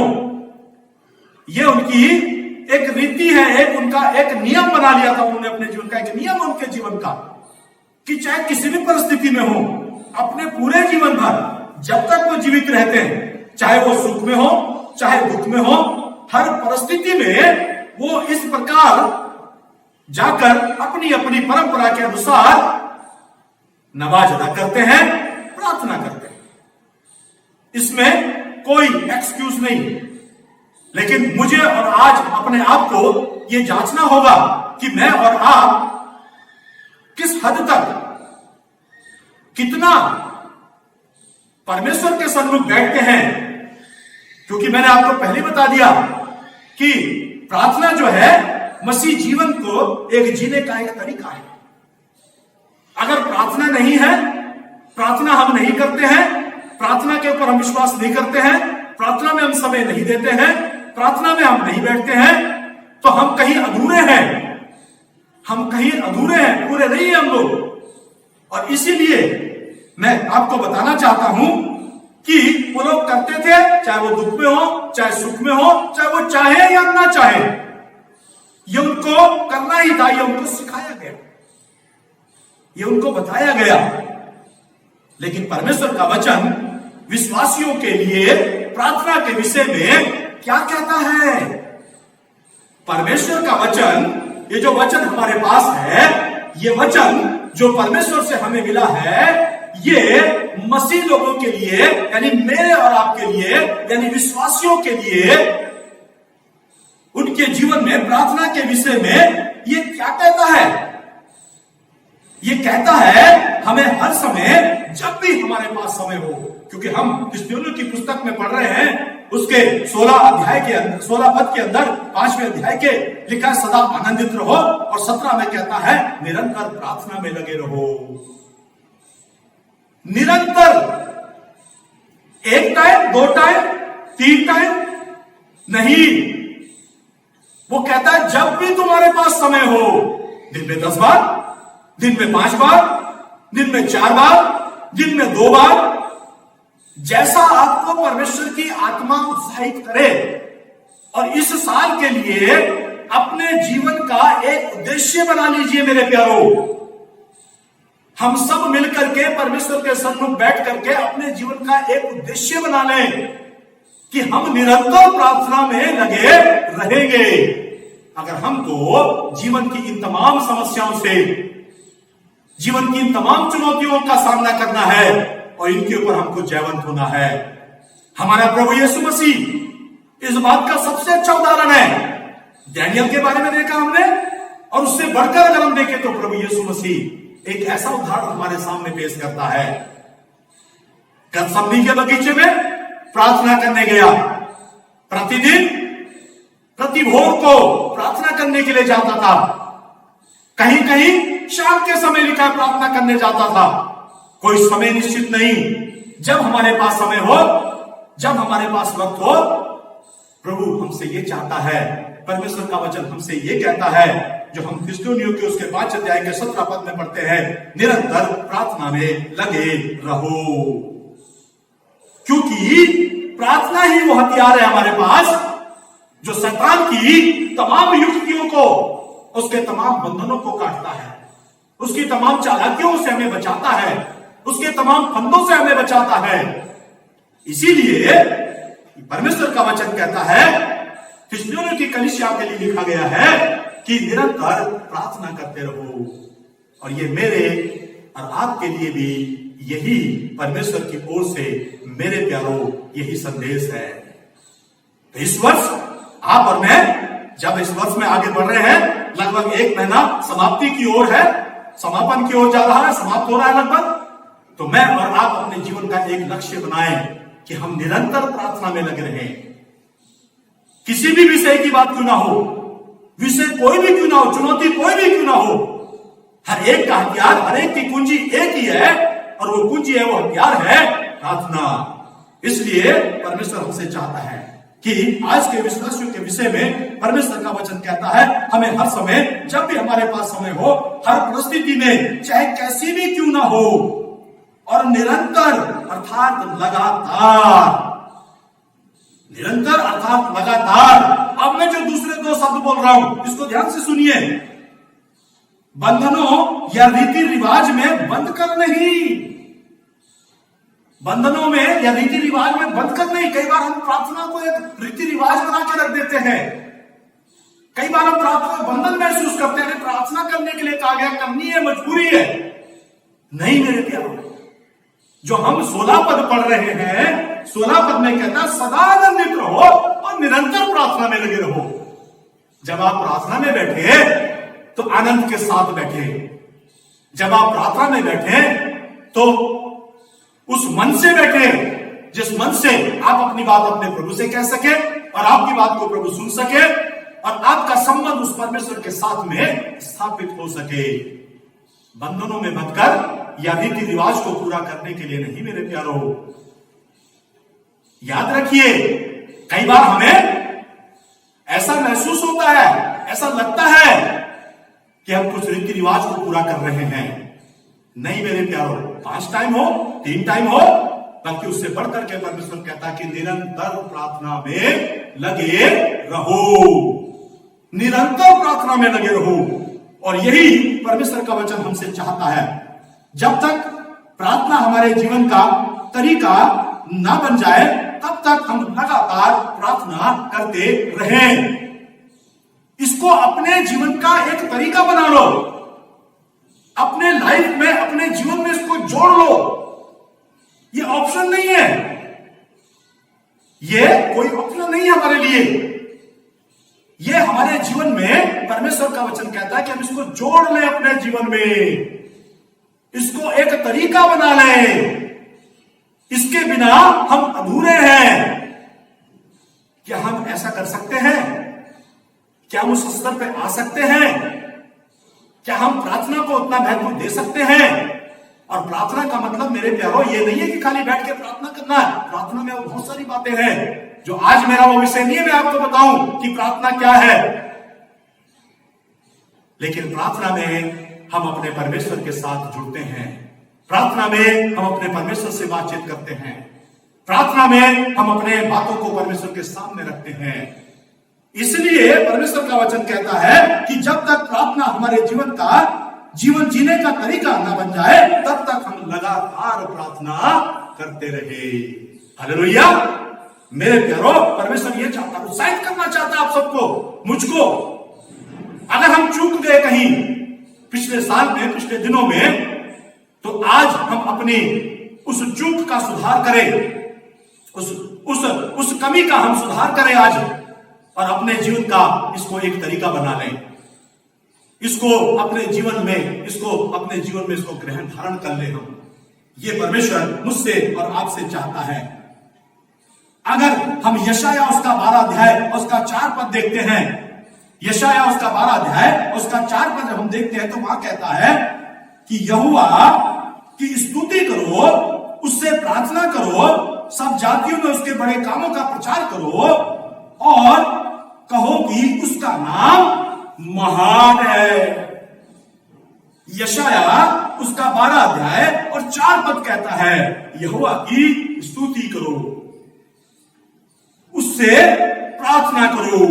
ये उनकी एक रीति है, एक उनका एक नियम बना लिया था उन्होंने अपने जीवन का, एक नियम उनके जीवन का, कि चाहे किसी भी परिस्थिति में हो, अपने पूरे जीवन भर जब तक वो जीवित रहते हैं, चाहे वो सुख में हो, चाहे दुख में हो, हर परिस्थिति में वो इस प्रकार जाकर अपनी अपनी परंपरा के अनुसार नमाज अदा करते हैं, प्रार्थना करते हैं। इसमें कोई एक्सक्यूज नहीं। लेकिन मुझे और आज अपने आप को यह जांचना होगा कि मैं और आप किस हद तक, कितना परमेश्वर के सन्मुख बैठते हैं। क्योंकि मैंने आपको पहले बता दिया कि प्रार्थना जो है मसीह जीवन को एक जीने का एक तरीका है। अगर प्रार्थना नहीं है, प्रार्थना हम नहीं करते हैं, प्रार्थना के ऊपर हम विश्वास नहीं करते हैं, प्रार्थना में हम समय नहीं देते हैं, प्रार्थना में हम नहीं बैठते हैं, तो हम कहीं अधूरे हैं, हम कहीं अधूरे हैं, पूरे नहीं हैं हम लोग। और इसीलिए मैं आपको बताना चाहता हूं कि वो लोग करते थे, चाहे वो दुख में हो, चाहे सुख में हो, चाहे वो चाहे या ना चाहे, ये उनको करना ही था, ये उनको सिखाया गया, ये उनको बताया गया। लेकिन परमेश्वर का वचन विश्वासियों के लिए प्रार्थना के विषय में क्या कहता है? परमेश्वर का वचन, ये जो वचन हमारे पास है, ये वचन जो परमेश्वर से हमें मिला है, ये मसीह लोगों के लिए, यानी मेरे और आपके लिए, यानी विश्वासियों के लिए, उनके जीवन में प्रार्थना के विषय में ये क्या कहता है? ये कहता है हमें हर समय, जब भी हमारे पास समय हो, क्योंकि हम फिलिप्पियों की पुस्तक में पढ़ रहे हैं, उसके 16 अध्याय के अंदर, 16 पद के अंदर 5वें अध्याय के लिखा सदा आनंदित रहो, और 17 में कहता है निरंतर प्रार्थना में लगे रहो। निरंतर, 1 टाइम, 2 टाइम, 3 टाइम नहीं, वो कहता है जब भी तुम्हारे पास समय हो, दिन में 10 बार, दिन में 5 बार, दिन में 4 बार, दिन में 2 बार, जैसा आपको परमेश्वर की आत्मा उत्साहित करे। और इस साल के लिए अपने जीवन का एक उद्देश्य बना लीजिए मेरे प्यारो। हम सब मिलकर के परमेश्वर के सन्मुख बैठ करके अपने जीवन का एक उद्देश्य बना लें कि हम निरंतर प्रार्थना में लगे रहेंगे। अगर हमको जीवन की इन तमाम समस्याओं से, जीवन की इन तमाम चुनौतियों का सामना करना है और इनके ऊपर हमको जयवंत होना है। हमारा प्रभु यीशु मसीह इस बात का सबसे अच्छा उदाहरण है। डैनियल के बारे में देखा हमने, और उससे बढ़कर अगर हम देखें तो प्रभु यीशु मसीह एक ऐसा उदाहरण हमारे सामने पेश करता है। गतसमनी के बगीचे में प्रार्थना करने गया, प्रतिदिन प्रति भोर को प्रार्थना करने के लिए जाता था। कहीं कहीं शाम के समय लिखा प्रार्थना करने जाता था। कोई समय निश्चित नहीं। जब हमारे पास समय हो, जब हमारे पास वक्त हो, प्रभु हमसे ये चाहता है। परमेश्वर का वचन हमसे ये कहता है, जो हम फिलिस्तीनियों के उसके 5 अध्याय के 17 पद में पढ़ते हैं, निरंतर प्रार्थना में लगे रहो। क्योंकि प्रार्थना ही वो हथियार है हमारे पास जो शैतान की तमाम युक्तियों को, उसके तमाम बंधनों को काटता है, उसकी तमाम चालाकियों से हमें बचाता है, उसके तमाम फंदों से हमें बचाता है। इसीलिए परमेश्वर का वचन कहता है, फिलिस्तीनियों की कलीसिया के लिए लिखा गया है कि निरंतर प्रार्थना करते रहो। और ये मेरे और आपके लिए भी यही परमेश्वर की ओर से मेरे प्यारों यही संदेश है। तो इस वर्ष आप और मैं जब इस वर्ष में आगे बढ़ रहे हैं, लगभग 1 महीना समाप्ति की ओर है, समापन की ओर जा रहा है, समाप्त हो रहा है लगभग। तो मैं और आप अपने जीवन का एक लक्ष्य बनाएं कि हम निरंतर प्रार्थना में लगे रहें। किसी भी विषय की बात क्यों ना हो, विषय कोई भी क्यों ना हो, चुनौती कोई भी क्यों ना हो, हर एक का हथियार, हर एक की कुंजी एक ही है, और वो कुंजी है, वो हथियार है प्रार्थना। इसलिए परमेश्वर हमसे चाहता है कि आज के विश्वासियों के विषय में परमेश्वर का वचन कहता है, हमें हर समय, जब भी हमारे पास समय हो, हर परिस्थिति में, चाहे कैसी भी क्यों ना हो, और निरंतर अर्थात लगातार, निरंतर अर्थात लगातार। अब मैं जो दूसरे 2 शब्द बोल रहा हूं, इसको ध्यान से सुनिए। बंधनों या रीति रिवाज में बंद कर नहीं, बंधनों में या रीति रिवाज में बंद कर नहीं। कई बार हम प्रार्थना को एक रीति रिवाज बना के रख देते हैं। कई बार हम प्रार्थना बंधन महसूस करते हैं, प्रार्थना करने के लिए कहा गया, करनी है, मजबूरी है। नहीं मेरे प्यारों, जो हम 16 पद पढ़ रहे हैं, 16 पद में कहता है, सदा आनंदित रहो और निरंतर प्रार्थना में लगे रहो। जब आप प्रार्थना में बैठे तो आनंद के साथ बैठे। जब आप प्रार्थना में बैठे तो उस मन से बैठे जिस मन से आप अपनी बात अपने प्रभु से कह सके और आपकी बात को प्रभु सुन सके और आपका संबंध उस परमेश्वर के साथ में स्थापित हो सके। बंधनों में बंधकर या रीति रिवाज को पूरा करने के लिए नहीं मेरे प्यारों। याद रखिए, कई बार हमें ऐसा महसूस होता है, ऐसा लगता है कि हम कुछ रीति रिवाज को पूरा कर रहे हैं। नहीं मेरे प्यारों, 5 टाइम हो, 3 टाइम हो, बल्कि उससे बढ़कर के परमेश्वर कहता है कि निरंतर प्रार्थना में लगे रहो, निरंतर प्रार्थना में लगे रहो। और यही परमेश्वर का वचन हमसे चाहता है। जब तक प्रार्थना हमारे जीवन का तरीका ना बन जाए, तब तक हम लगातार प्रार्थना करते रहें। इसको अपने जीवन का एक तरीका बना लो, अपने लाइफ में, अपने जीवन में इसको जोड़ लो। ये ऑप्शन नहीं है, ये कोई ऑप्शन नहीं है हमारे लिए। ये हमारे जीवन में परमेश्वर का वचन कहता है कि हम इसको जोड़ लें अपने जीवन में, इसको एक तरीका बना लें। इसके बिना हम अधूरे हैं। क्या हम ऐसा कर सकते हैं? क्या हम उस स्तर पे आ सकते हैं? क्या हम प्रार्थना को उतना महत्व दे सकते हैं? और प्रार्थना का मतलब मेरे प्यारों ये नहीं है कि खाली बैठ के प्रार्थना करना है। प्रार्थना में बहुत सारी बातें हैं जो आज मेरा वो विषय नहीं है मैं आपको बताऊं कि प्रार्थना क्या है। लेकिन प्रार्थना में हम अपने परमेश्वर के साथ जुड़ते हैं, प्रार्थना में हम अपने परमेश्वर से बातचीत करते हैं, प्रार्थना में हम अपने बातों को परमेश्वर के सामने रखते हैं। इसलिए परमेश्वर का वचन कहता है कि जब तक प्रार्थना हमारे जीवन जीने का तरीका ना बन जाए, तब तक हम लगातार प्रार्थना करते रहे। हालेलुया। मेरे प्यारो, परमेश्वर ये चाहता, उत्साहित करना चाहता आप सबको, मुझको। अगर हम चूक गए कहीं पिछले साल में, पिछले दिनों में, तो आज हम अपनी उस चूक का सुधार करें, उस कमी का हम सुधार करें आज, और अपने जीवन का इसको एक तरीका बना लें, इसको अपने जीवन में इसको ग्रहण धारण कर ले। हम ये परमेश्वर मुझसे और आपसे चाहता है। अगर हम यशाया उसका 12 अध्याय उसका 4 पद देखते हैं, यशाया उसका 12 अध्याय उसका 4 पद जब हम देखते हैं, तो वहां कहता है कि यहोवा की स्तुति करो, उससे प्रार्थना करो, सब जातियों में उसके बड़े कामों का प्रचार करो, और कहो कि उसका नाम महान है। यशाया उसका 12 अध्याय और 4 पद कहता है, यहोवा की स्तुति करो, उससे प्रार्थना करो,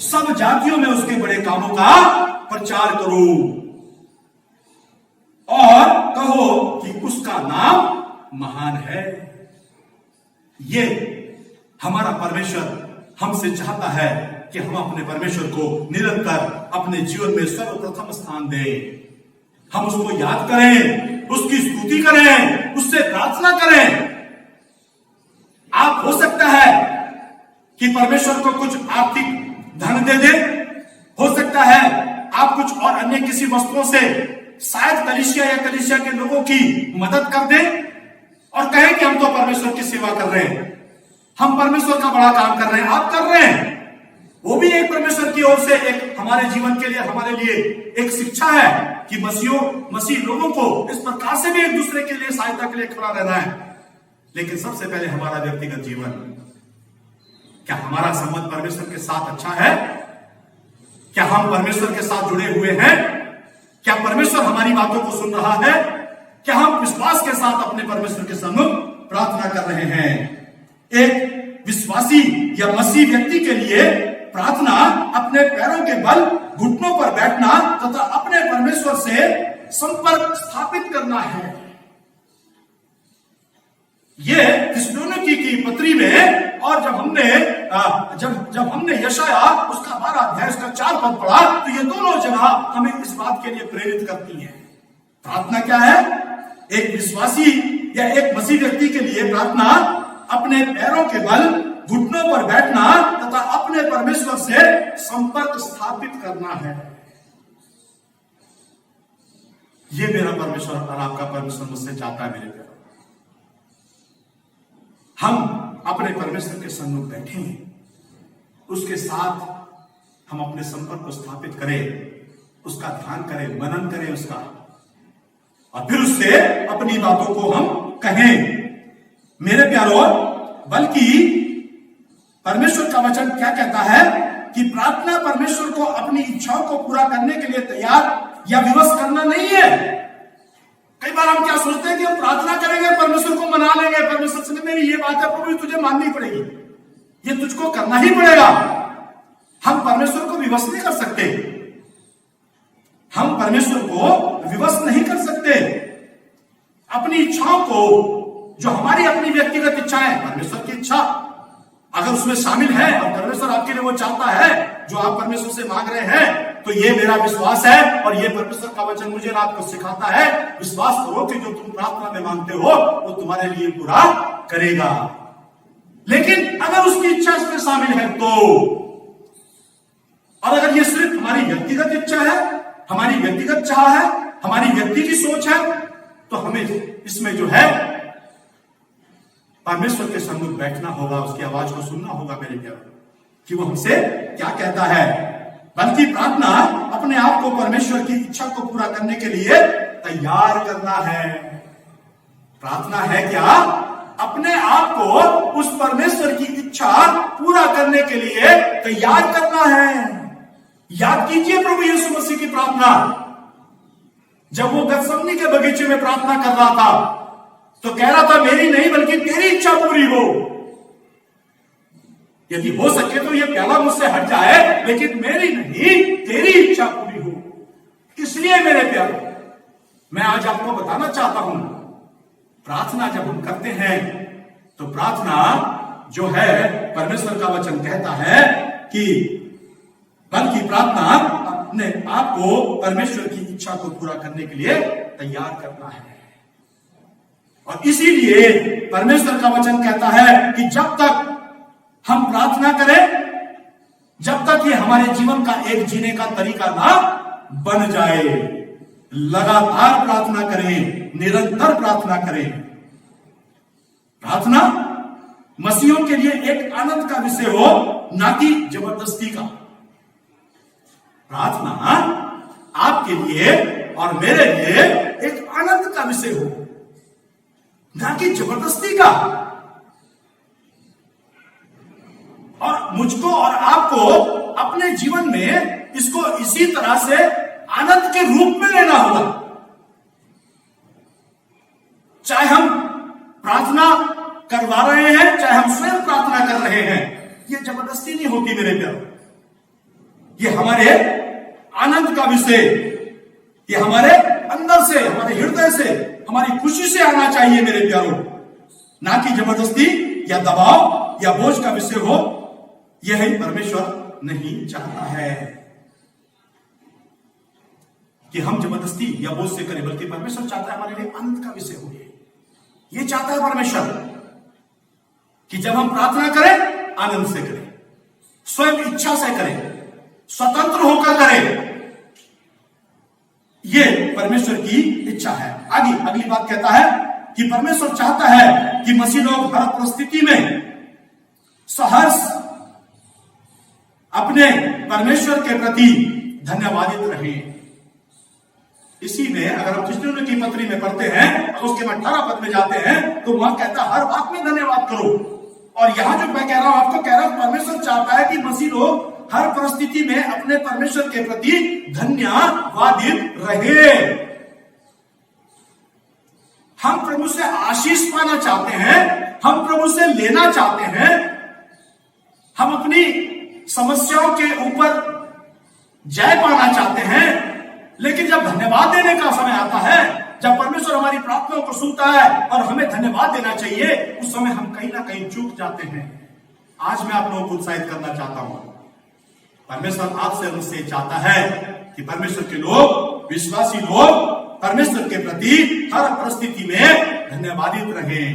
सब जातियों में उसके बड़े कामों का प्रचार करो, और कहो कि उसका नाम महान है। ये हमारा परमेश्वर हमसे चाहता है कि हम अपने परमेश्वर को निरंतर अपने जीवन में सर्वप्रथम स्थान दें। हम उसको याद करें, उसकी स्तुति करें, उससे प्रार्थना करें। आप हो सकता है कि परमेश्वर को कुछ आर्थिक धन दे दे, हो सकता है आप कुछ और अन्य किसी वस्तुओं से शायद कलीसिया या कलीसिया के लोगों की मदद कर दें और कहें कि हम तो परमेश्वर की सेवा कर रहे हैं, हम परमेश्वर का बड़ा काम कर रहे हैं। आप कर रहे हैं, वो भी एक परमेश्वर की ओर से एक हमारे जीवन के लिए, हमारे लिए एक शिक्षा है कि मसीह लोगों को इस प्रकार से भी एक दूसरे के लिए सहायता के लिए खड़ा रहना है। लेकिन सबसे पहले हमारा व्यक्तिगत जीवन, क्या हमारा संबंध परमेश्वर के साथ अच्छा है? क्या हम परमेश्वर के साथ जुड़े हुए हैं? क्या परमेश्वर हमारी बातों को सुन रहा है? क्या हम विश्वास के साथ अपने परमेश्वर के सम्मुख प्रार्थना कर रहे हैं? एक विश्वासी या मसीह व्यक्ति के लिए प्रार्थना अपने पैरों के बल घुटनों पर बैठना तथा अपने परमेश्वर से संपर्क स्थापित करना है। ये थिस्सलुनीकि की पत्री में, और जब हमने यशाया उसका 12 अध्याय उसका 4 पद पढ़ा, तो ये दोनों जगह हमें इस बात के लिए प्रेरित करती हैं। प्रार्थना क्या है? एक विश्वासी या एक मसीह व्यक्ति के लिए प्रार्थना अपने पैरों के बल घुटनों पर बैठना तथा अपने परमेश्वर से संपर्क स्थापित करना है। ये मेरा परमेश्वर और आपका परमेश्वर मुझसे चाहता है। मेरे प्यारे, हम अपने परमेश्वर के सम्मुख बैठे, उसके साथ हम अपने संपर्क को स्थापित करें, उसका ध्यान करें, मनन करें उसका, और फिर उससे अपनी बातों को हम कहें। मेरे प्यारो, बल्कि परमेश्वर का वचन क्या कहता है कि प्रार्थना परमेश्वर को अपनी इच्छाओं को पूरा करने के लिए तैयार या विवश करना नहीं है। कई बार हम क्या सोचते हैं कि हम प्रार्थना करेंगे, परमेश्वर को मना लेंगे, परमेश्वर से मेरी ये बात है प्रभु, तुझे माननी पड़ेगी, ये तुझको करना ही पड़ेगा। हम परमेश्वर को विवश नहीं कर सकते, हम परमेश्वर को विवश नहीं कर सकते। अपनी इच्छाओं को, जो हमारी अपनी व्यक्तिगत इच्छा है, परमेश्वर की इच्छा अगर उसमें शामिल है और परमेश्वर आपके लिए वो चाहता है जो आप परमेश्वर से मांग रहे हैं, तो ये मेरा विश्वास है और ये परमेश्वर का वचन मुझे रात को सिखाता है। विश्वास करो कि जो तुम प्रार्थना में मांगते हो वो तुम्हारे लिए पूरा करेगा। लेकिन अगर उसकी इच्छा इसमें शामिल है तो, और अगर ये सिर्फ हमारी व्यक्तिगत इच्छा है, हमारी व्यक्तिगत चाह है, हमारी व्यक्ति की सोच है, तो हमें इसमें जो है परमेश्वर के सम्मुख बैठना होगा, उसकी आवाज को सुनना होगा मेरे प्यारे, कि वो हमसे क्या कहता है। बल्कि प्रार्थना अपने आप को परमेश्वर की इच्छा को पूरा करने के लिए तैयार करना है। प्रार्थना है क्या? अपने आप को उस परमेश्वर की इच्छा पूरा करने के लिए तैयार करना है। याद कीजिए प्रभु यीशु मसीह की प्रार्थना, जब वो गतसमनी के बगीचे में प्रार्थना कर रहा था तो कह रहा था मेरी नहीं बल्कि तेरी इच्छा पूरी हो। यदि हो सके तो यह प्याला मुझसे हट जाए, लेकिन मेरी नहीं तेरी इच्छा पूरी हो। इसलिए मेरे प्यारे, मैं आज आपको बताना चाहता हूं, प्रार्थना जब हम करते हैं तो प्रार्थना जो है, परमेश्वर का वचन कहता है कि बल्कि प्रार्थना अपने आप को परमेश्वर की इच्छा को पूरा करने के लिए तैयार करना है। और इसीलिए परमेश्वर का वचन कहता है कि जब तक हम प्रार्थना करें, जब तक ये हमारे जीवन का एक जीने का तरीका ना बन जाए, लगातार प्रार्थना करें, निरंतर प्रार्थना करें। प्रार्थना मसीहों के लिए एक आनंद का विषय हो, ना कि जबरदस्ती का। प्रार्थना आपके लिए और मेरे लिए एक आनंद का विषय हो, ना कि जबरदस्ती का। और मुझको और आपको अपने जीवन में इसको इसी तरह से आनंद के रूप में लेना होगा। चाहे हम प्रार्थना करवा रहे हैं, चाहे हम स्वयं प्रार्थना कर रहे हैं, ये जबरदस्ती नहीं होती मेरे प्यारों। ये हमारे आनंद का विषय, ये हमारे अंदर से, हमारे हृदय से, हमारी खुशी से आना चाहिए मेरे प्यारों, ना कि जबरदस्ती या दबाव या बोझ का विषय हो। यह ही परमेश्वर नहीं चाहता है कि हम जबरदस्ती या बोझ से करें, बल्कि परमेश्वर चाहता है हमारे लिए आनंद का विषय हो। ये चाहता है परमेश्वर कि जब हम प्रार्थना करें आनंद से करें, स्वयं इच्छा से करें, स्वतंत्र होकर करें। ये परमेश्वर की इच्छा है। आगे अगली बात कहता है कि परमेश्वर चाहता है कि मसीह लोग हर परिस्थिति में सहर्ष अपने परमेश्वर के प्रति धन्यवादित रहें। इसी में अगर हम थिस्सलुनीके की पत्री में पढ़ते हैं और उसके 18 पद में जाते हैं तो वहां कहता है हर बात में धन्यवाद करो। और यहां जो मैं कह रहा हूं, आपको कह रहा हूं, परमेश्वर चाहता है कि मसीह लोग हर परिस्थिति में अपने परमेश्वर के प्रति धन्यवादित रहे। हम प्रभु से आशीष पाना चाहते हैं, हम प्रभु से लेना चाहते हैं, हम अपनी समस्याओं के ऊपर जय पाना चाहते हैं। लेकिन जब धन्यवाद देने का समय आता है, जब परमेश्वर हमारी प्रार्थनाओं को सुनता है और हमें धन्यवाद देना चाहिए, उस समय हम कहीं ना कहीं चूक जाते हैं। आज मैं आप लोगों को उत्साहित करना चाहता हूं, परमेश्वर आपसे मुझसे चाहता है कि परमेश्वर के लोग, विश्वासी लोग परमेश्वर के प्रति हर परिस्थिति में धन्यवादित रहें।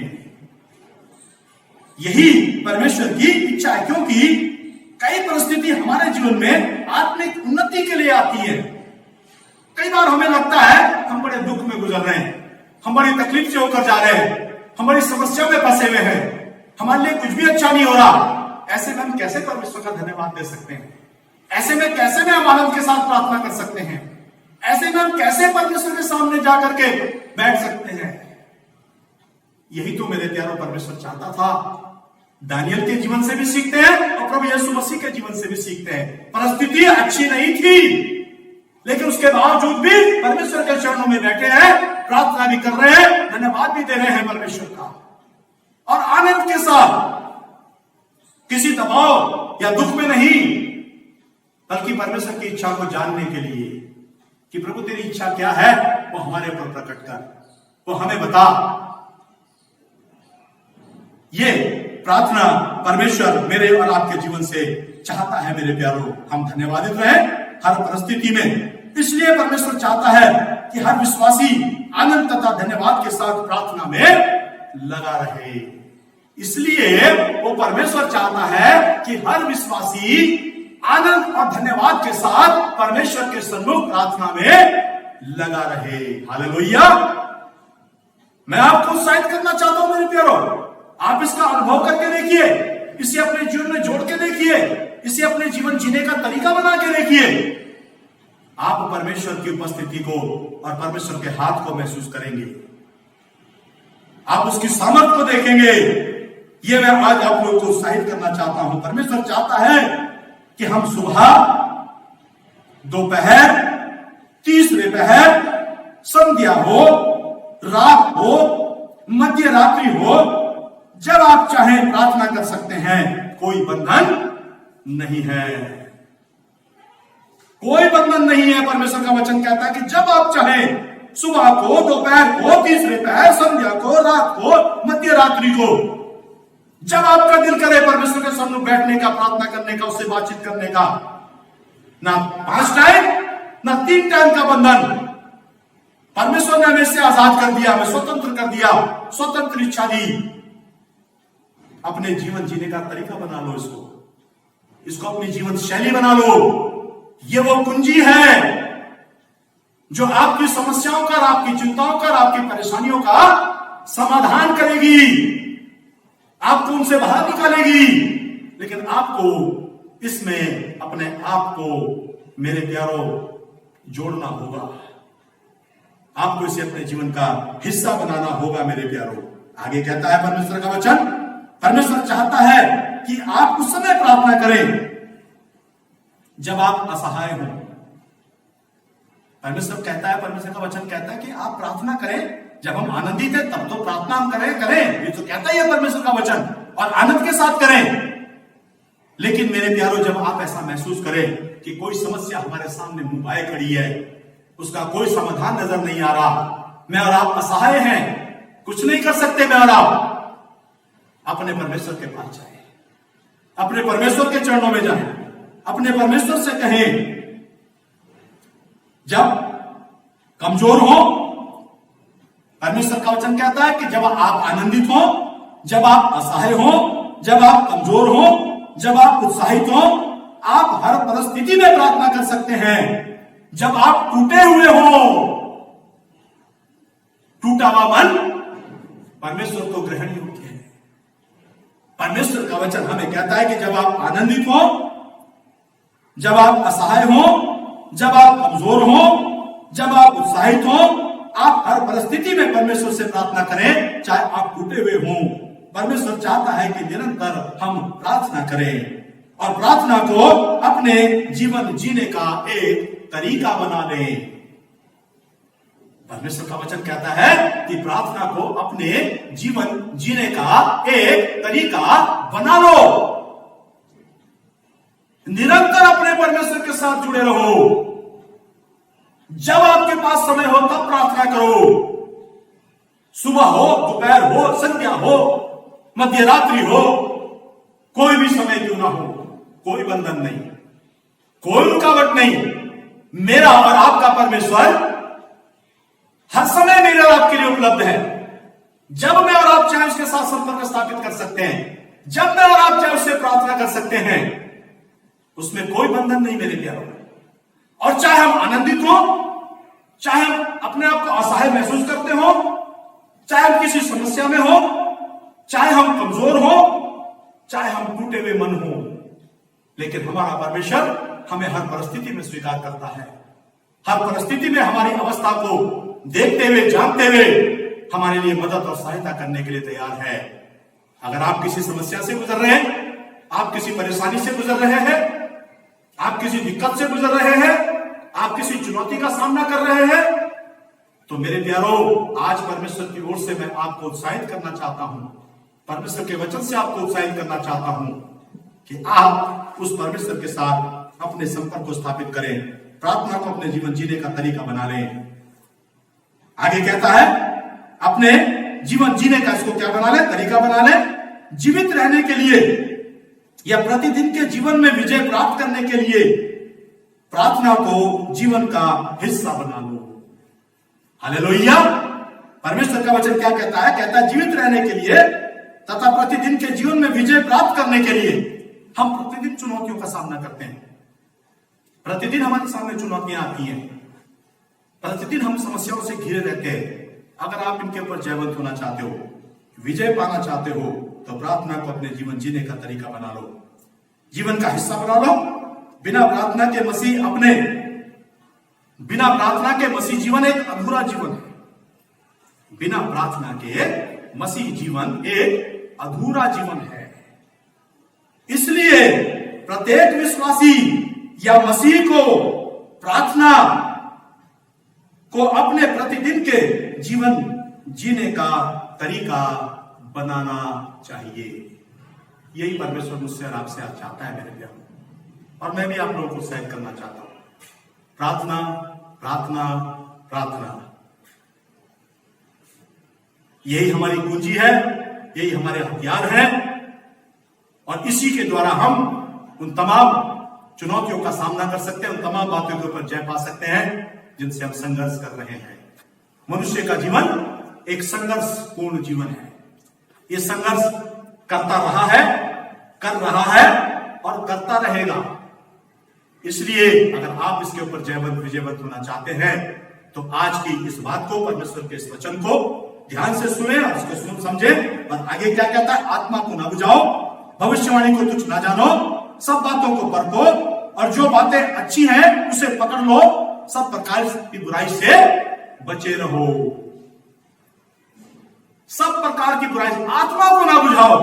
यही परमेश्वर की इच्छा है, क्योंकि कई परिस्थिति हमारे जीवन में आत्मिक उन्नति के लिए आती है। कई बार हमें लगता है हम बड़े दुख में गुजर रहे हैं, हम बड़ी तकलीफ से होकर जा रहे हैं, हम बड़ी समस्या में फंसे हुए हैं, हमारे लिए कुछ भी अच्छा नहीं हो रहा। ऐसे में हम कैसे परमेश्वर का धन्यवाद दे सकते हैं? ऐसे में कैसे में हम आनंद के साथ प्रार्थना कर सकते हैं? ऐसे में हम कैसे परमेश्वर के सामने जाकर के बैठ सकते हैं? यही तो मेरे प्यारों परमेश्वर चाहता था। दानियल के जीवन से भी सीखते हैं और प्रभु यीशु मसीह के जीवन से भी सीखते हैं। परिस्थिति अच्छी नहीं थी, लेकिन उसके बावजूद भी परमेश्वर के चरणों में बैठे हैं, प्रार्थना भी कर रहे हैं, धन्यवाद भी दे रहे हैं परमेश्वर का, और आनंद के साथ, किसी दबाव या दुख में नहीं, बल्कि परमेश्वर की इच्छा को जानने के लिए कि प्रभु तेरी इच्छा क्या है, वो हमारे ऊपर प्रकट कर, वो हमें बता। ये प्रार्थना परमेश्वर मेरे और आपके जीवन से चाहता है मेरे प्यारों। हम धन्यवादित रहें हर परिस्थिति में। इसलिए परमेश्वर चाहता है कि हर विश्वासी आनंद तथा धन्यवाद के साथ प्रार्थना में लगा रहे। इसलिए वो परमेश्वर चाहता है कि हर विश्वासी आनंद और धन्यवाद के साथ परमेश्वर के सन्मुख प्रार्थना में लगा रहे। हालेलुया। मैं आपको उत्साहित करना चाहता हूं मेरे प्यारों, आप इसका अनुभव करके देखिए, इसे अपने जीवन में जोड़ के देखिए, इसे अपने जीवन जीने का तरीका बना के देखिए। आप परमेश्वर की उपस्थिति को और परमेश्वर के हाथ को महसूस करेंगे, आप उसकी सामर्थ को देखेंगे। ये मैं आज आप लोगों को उत्साहित करना चाहता हूं। परमेश्वर चाहता है कि हम सुबह दोपहर, तीसरे पहर, संध्या हो, रात हो, मध्य रात्रि हो, जब आप चाहें प्रार्थना कर सकते हैं। कोई बंधन नहीं है, कोई बंधन नहीं है। परमेश्वर का वचन कहता है कि जब आप चाहें, सुबह को, दोपहर को, तीसरे पहर, संध्या को, रात को, मध्य रात्रि को, जब आपका दिल करे परमेश्वर के सामने बैठने का, प्रार्थना करने का, उससे बातचीत करने का। ना 5 टाइम, ना 3 टाइम का बंधन। परमेश्वर ने हमें इससे आजाद कर दिया, हमें स्वतंत्र कर दिया, स्वतंत्र इच्छा दी। अपने जीवन जीने का तरीका बना लो, इसको अपनी जीवन शैली बना लो। ये वो कुंजी है जो आपकी समस्याओं का, आपकी चिंताओं का, आपकी परेशानियों का समाधान करेगी, आपको उनसे बाहर निकालेगी। लेकिन आपको इसमें अपने आप को, मेरे प्यारों, जोड़ना होगा। आपको इसे अपने जीवन का हिस्सा बनाना होगा, मेरे प्यारों। आगे कहता है परमेश्वर का वचन, परमेश्वर चाहता है कि आप उस समय प्रार्थना करें जब आप असहाय हो। परमेश्वर कहता है, परमेश्वर का वचन कहता है कि आप प्रार्थना करें जब हम आनंदित हैं, तब तो प्रार्थना हम करें। ये तो कहता ही है परमेश्वर का वचन, और आनंद के साथ करें। लेकिन मेरे प्यारों, जब आप ऐसा महसूस करें कि कोई समस्या हमारे सामने मुंह आए खड़ी है, उसका कोई समाधान नजर नहीं आ रहा, मैं और आप असहाय हैं, कुछ नहीं कर सकते मैं और आप, अपने परमेश्वर के पास जाएं, अपने परमेश्वर के चरणों में जाएं, अपने परमेश्वर से कहें। जब कमजोर हो, परमेश्वर का वचन कहता है कि जब आप आनंदित हो, जब आप असहाय हो, जब आप कमजोर हो, जब आप उत्साहित हो, आप हर परिस्थिति में प्रार्थना कर सकते हैं। जब आप टूटे हुए हो, टूटा हुआ मन परमेश्वर को ग्रहण योग्य है। परमेश्वर का वचन हमें कहता है कि जब आप आनंदित हो, जब आप असहाय हो, जब आप कमजोर हो, जब आप उत्साहित हो, आप हर परिस्थिति में परमेश्वर से प्रार्थना करें, चाहे आप टूटे हुए हों। परमेश्वर चाहता है कि निरंतर हम प्रार्थना करें और प्रार्थना को अपने जीवन जीने का एक तरीका बना लें। परमेश्वर का वचन कहता है कि प्रार्थना को अपने जीवन जीने का एक तरीका बना लो। निरंतर अपने परमेश्वर के साथ जुड़े रहो। जब आपके पास समय हो तब प्रार्थना करो। सुबह हो, दोपहर हो, संध्या हो, मध्य रात्रि हो, कोई भी समय क्यों ना हो, कोई बंधन नहीं, कोई रुकावट नहीं। मेरा और आपका परमेश्वर हर समय मेरे और आपके लिए उपलब्ध है। जब मैं और आप चाहे उसके साथ संपर्क स्थापित कर सकते हैं, जब मैं और आप चाहे उससे प्रार्थना कर सकते हैं। उसमें कोई बंधन नहीं मेरे प्यारों। और चाहे हम आनंदित हो, चाहे हम अपने आप को असहाय महसूस करते हो, चाहे हम किसी समस्या में हो, चाहे हम कमजोर हो, चाहे हम टूटे हुए मन हो, लेकिन हमारा परमेश्वर हमें हर परिस्थिति में स्वीकार करता है। हर परिस्थिति में हमारी अवस्था को देखते हुए, जानते हुए हमारे लिए मदद और सहायता करने के लिए तैयार है। अगर आप किसी समस्या से गुजर रहे हैं, आप किसी परेशानी से गुजर रहे हैं, आप किसी दिक्कत से गुजर रहे हैं, आप किसी चुनौती का सामना कर रहे हैं, तो मेरे प्यारों, आज परमेश्वर की ओर से मैं आपको उत्साहित करना चाहता हूं, परमेश्वर के वचन से आपको उत्साहित करना चाहता हूं कि आप उस परमेश्वर के साथ अपने संपर्क को स्थापित करें, प्रार्थना को अपने जीवन जीने का तरीका बना लें। आगे कहता है अपने जीवन जीने का इसको क्या बना ले, तरीका बना ले। जीवित रहने के लिए या प्रतिदिन के जीवन में विजय प्राप्त करने के लिए प्रार्थना को जीवन का हिस्सा बना लो। हालेलुया। परमेश्वर का वचन क्या कहता है? कहता है जीवित रहने के लिए तथा प्रतिदिन के जीवन में विजय प्राप्त करने के लिए हम प्रतिदिन चुनौतियों का सामना करते हैं। प्रतिदिन हमारे सामने चुनौतियां आती हैं, प्रतिदिन हम समस्याओं से घिरे रहते हैं। अगर आप इनके ऊपर जयवंत होना चाहते हो, विजय पाना चाहते हो, तो प्रार्थना को अपने जीवन जीने का तरीका बना लो, जीवन का हिस्सा बना लो। बिना प्रार्थना के मसीह जीवन एक अधूरा जीवन है। बिना प्रार्थना के मसीह जीवन एक अधूरा जीवन है। इसलिए प्रत्येक विश्वासी या मसीह को प्रार्थना को अपने प्रतिदिन के जीवन जीने का तरीका बनाना चाहिए। यही परमेश्वर मुझसे और आपसे आज चाहता है मेरे प्यारे, और मैं भी आप लोगों को उत्साहित करना चाहता हूं। प्रार्थना प्रार्थना प्रार्थना, यही हमारी कुंजी है, यही हमारे हथियार है, और इसी के द्वारा हम उन तमाम चुनौतियों का सामना कर सकते हैं, उन तमाम बातों के ऊपर जय पा सकते हैं जिनसे हम संघर्ष कर रहे हैं। मनुष्य का जीवन एक संघर्षपूर्ण जीवन है। ये संघर्ष करता रहा है, कर रहा है और करता रहेगा। इसलिए अगर आप इसके ऊपर जयवंत विजयवंत होना चाहते हैं तो आज की इस बात को, परमेश्वर के इस वचन को ध्यान से सुने और इसको सुन समझे। और आगे क्या कहता है? आत्मा को ना बुझाओ, भविष्यवाणी को तुच्छ ना जानो, सब बातों को परखो, और जो बातें अच्छी हैं उसे पकड़ लो, सब प्रकार की बुराई से बचे रहो। सब प्रकार की बुराई से आत्मा को ना बुझाओ,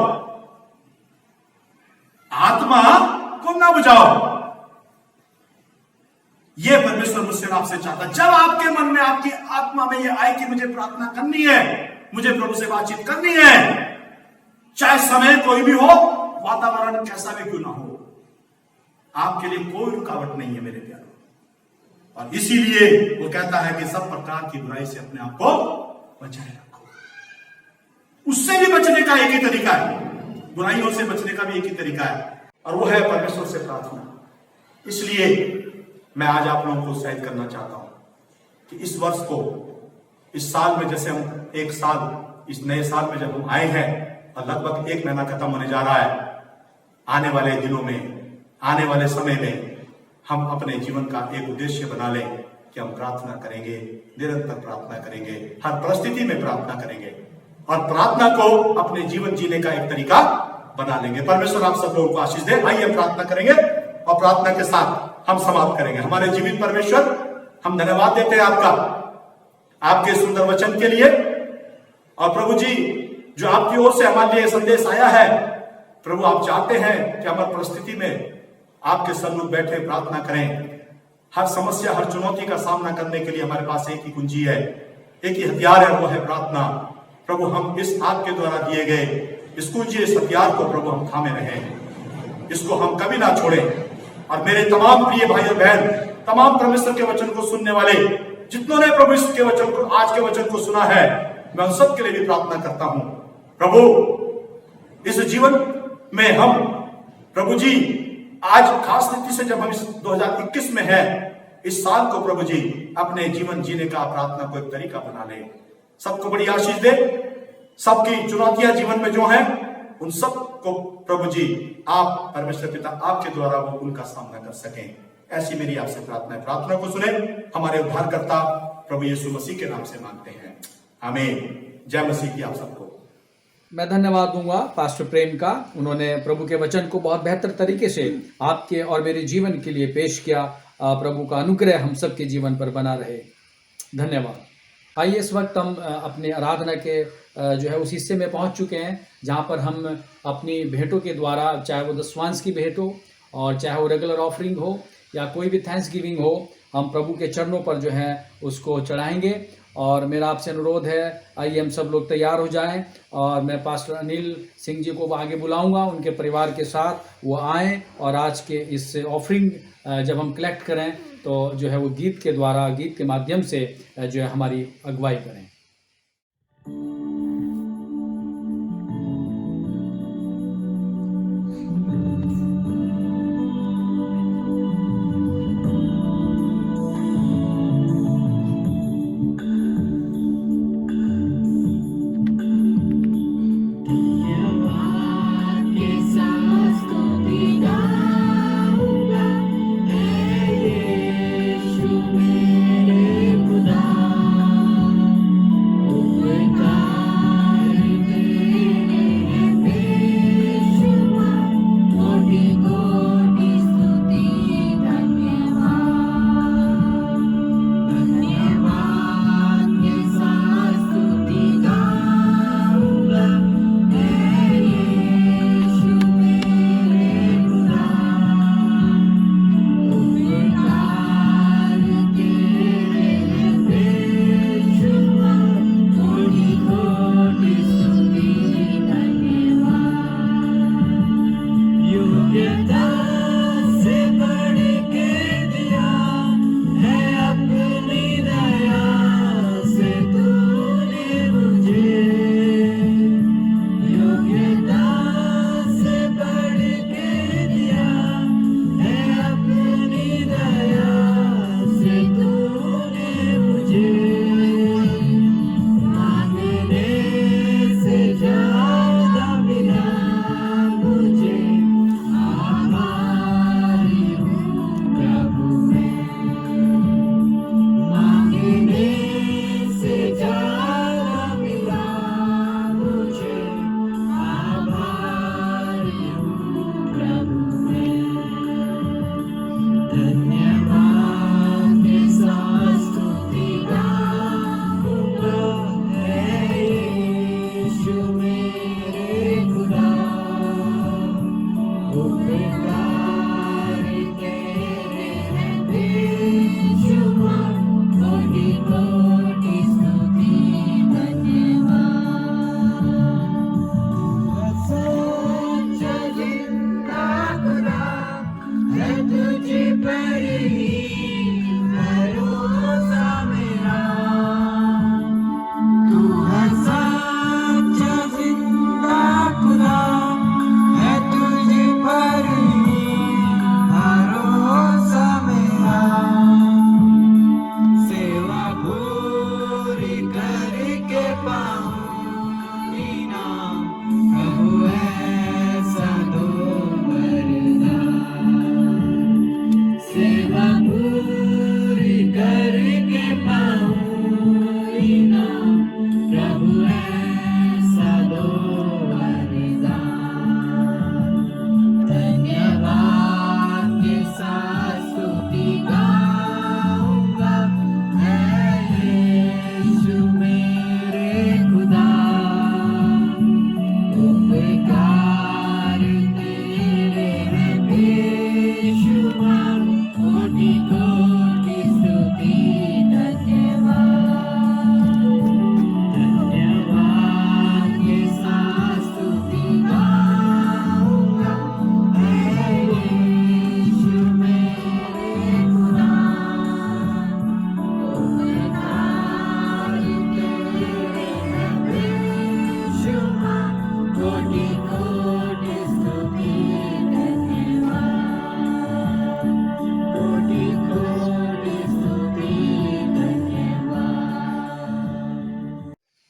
आत्मा को ना बुझाओ। ये परमेश्वर मुझसे आपसे चाहता है। जब आपके मन में, आपकी आत्मा में ये आए कि मुझे प्रार्थना करनी है, मुझे प्रभु से बातचीत करनी है, चाहे समय कोई भी हो, वातावरण कैसा भी क्यों ना हो, आपके लिए कोई रुकावट नहीं है मेरे प्यारे। और इसीलिए वो कहता है कि सब प्रकार की बुराई से अपने आप को बचाए रखो। उससे भी बचने का एक ही तरीका है, बुराइयों से बचने का भी एक ही तरीका है, और वो है परमेश्वर से प्रार्थना। इसलिए मैं आज आप लोगों को उत्साहित करना चाहता हूं कि इस वर्ष को, इस साल में, जैसे हम एक साल, इस नए साल में जब हम आए हैं और लगभग 1 महीना खत्म होने जा रहा है, आने वाले दिनों में, आने वाले समय में हम अपने जीवन का एक उद्देश्य बना लें कि हम प्रार्थना करेंगे, निरंतर प्रार्थना करेंगे, हर परिस्थिति में प्रार्थना करेंगे, और प्रार्थना को अपने जीवन जीने का एक तरीका बना लेंगे। परमेश्वर आप सब लोगों को आशीष दे। आइए हम प्रार्थना करेंगे और प्रार्थना के साथ हम समाप्त करेंगे। हमारे जीवित परमेश्वर, हम धन्यवाद देते हैं आपका, आपके सुंदर वचन के लिए। और प्रभु जी, जो आपकी ओर से हमारे लिए संदेश आया है, प्रभु आप चाहते हैं कि हमारी परिस्थिति में आपके सन्मुख बैठे प्रार्थना करें। हर समस्या, हर चुनौती का सामना करने के लिए हमारे पास एक ही कुंजी है, एक ही हथियार है, वो है प्रार्थना। प्रभु हम इस आपके द्वारा दिए गए इस कुंजी, इस हथियार को प्रभु हम थामे रहें, इसको हम कभी ना छोड़ें। और मेरे तमाम प्रिय भाई और बहन, तमाम परमेश्वर के वचन को सुनने वाले जितनों ने प्रभु के वचन को, आज के वचन को सुना है, मैं उन सब के लिए भी प्रार्थना करता हूं। प्रभु इस जीवन में हम, प्रभु जी, आज खास रीति से जब हम इस 2021 में है, इस साल को प्रभु जी अपने जीवन जीने का, प्रार्थना को एक तरीका बना ले। सबको बड़ी आशीष दे। सबकी चुनौतियां जीवन में जो हैं, उन सब को प्रभु जी आप, परमेश्वर पिता, आपके द्वारा वो उनका सामना कर सकें, ऐसी मेरी आपसे प्रार्थना है। प्रार्थना को सुने हमारे उद्धारकर्ता प्रभु यीशु मसीह के नाम से मांगते हैं, आमीन। जय मसीह की आप सबको। मैं धन्यवाद दूंगा पास्टर प्रेम का। उन्होंने प्रभु के वचन को बहुत बेहतर तरीके से आपके और मेरे जीवन के लिए पेश किया। प्रभु का अनुग्रह हम सबके जीवन पर बना रहे। धन्यवाद। आइए इस वक्त हम अपने आराधना के जो है उस हिस्से में पहुंच चुके हैं जहां पर हम अपनी भेंटों के द्वारा, चाहे वो दशवांश की भेंट हो और चाहे वो रेगुलर ऑफरिंग हो या कोई भी थैंक्स गिविंग हो, हम प्रभु के चरणों पर जो है उसको चढ़ाएंगे। और मेरा आपसे अनुरोध है, आइए हम सब लोग तैयार हो जाएं, और मैं पास्टर अनिल सिंह जी को आगे बुलाऊंगा, उनके परिवार के साथ वो आएँ और आज के इस ऑफरिंग जब हम कलेक्ट करें तो जो है वो गीत के द्वारा, गीत के माध्यम से जो है हमारी अगुवाई करें।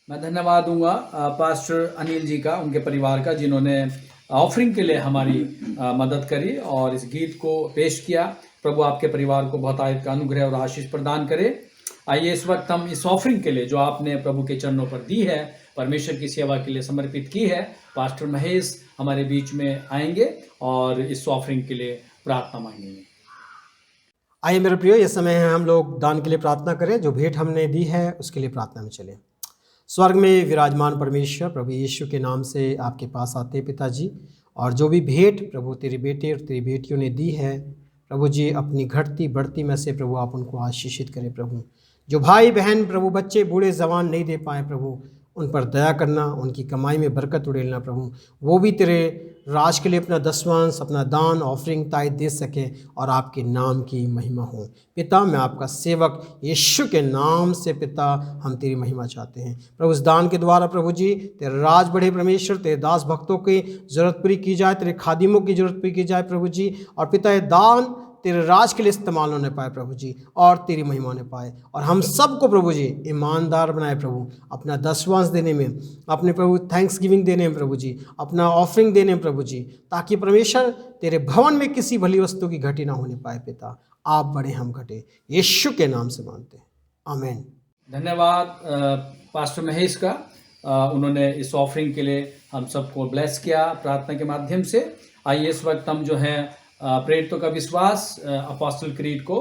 मैं धन्यवाद दूंगा पास्टर अनिल जी का, उनके परिवार का, जिन्होंने ऑफरिंग के लिए हमारी मदद करी और इस गीत को पेश किया। प्रभु आपके परिवार को बहुत आयत का अनुग्रह और आशीष प्रदान करे। आइए इस वक्त हम इस ऑफरिंग के लिए जो आपने प्रभु के चरणों पर दी है, परमेश्वर की सेवा के लिए समर्पित की है, पास्टर महेश हमारे बीच में आएंगे और इस ऑफरिंग के लिए प्रार्थना मांगेंगे। आइए मेरे प्रियो, ये समय है हम लोग दान के लिए प्रार्थना करें। जो भेंट हमने दी है उसके लिए प्रार्थना में चलें। स्वर्ग में विराजमान परमेश्वर, प्रभु यीशु के नाम से आपके पास आते पिताजी, और जो भी भेंट प्रभु तेरे बेटे और तेरी बेटियों ने दी है प्रभु जी, अपनी घटती बढ़ती में से प्रभु आप उनको आशीषित करें। प्रभु जो भाई बहन प्रभु बच्चे बूढ़े जवान नहीं दे पाए प्रभु, उन पर दया करना, उनकी कमाई में बरकत उड़ेलना प्रभु, वो भी तेरे राज के लिए अपना दसवांश, अपना दान, ऑफरिंग, ताइद दे सके और आपके नाम की महिमा हो। पिता, मैं आपका सेवक यीशु के नाम से पिता हम तेरी महिमा चाहते हैं प्रभु। इस दान के द्वारा प्रभु जी तेरा राज बढ़े परमेश्वर, तेरे दास भक्तों की ज़रूरत पूरी की जाए, तेरे खादिमों की ज़रूरत पूरी की जाए प्रभु जी, और पिता ये दान तेरे राज के लिए इस्तेमाल होने पाए प्रभु जी, और तेरी महिमा होने पाए, और हम सबको प्रभु जी ईमानदार बनाए प्रभु, अपना दसवांश देने में, अपने प्रभु थैंक्स गिविंग देने में प्रभु जी, अपना ऑफरिंग देने में प्रभु जी, ताकि परमेश्वर तेरे भवन में किसी भली वस्तु की घटी ना होने पाए। पिता आप बड़े हम घटे, यीशु के नाम से मांगते हैं, आमीन। धन्यवाद पास्टर महेश का, उन्होंने इस ऑफरिंग के लिए हम सबको ब्लेस किया प्रार्थना के माध्यम से। आइए इस वक्त हम जो है प्रेरितों का विश्वास अपोस्टल क्रीड को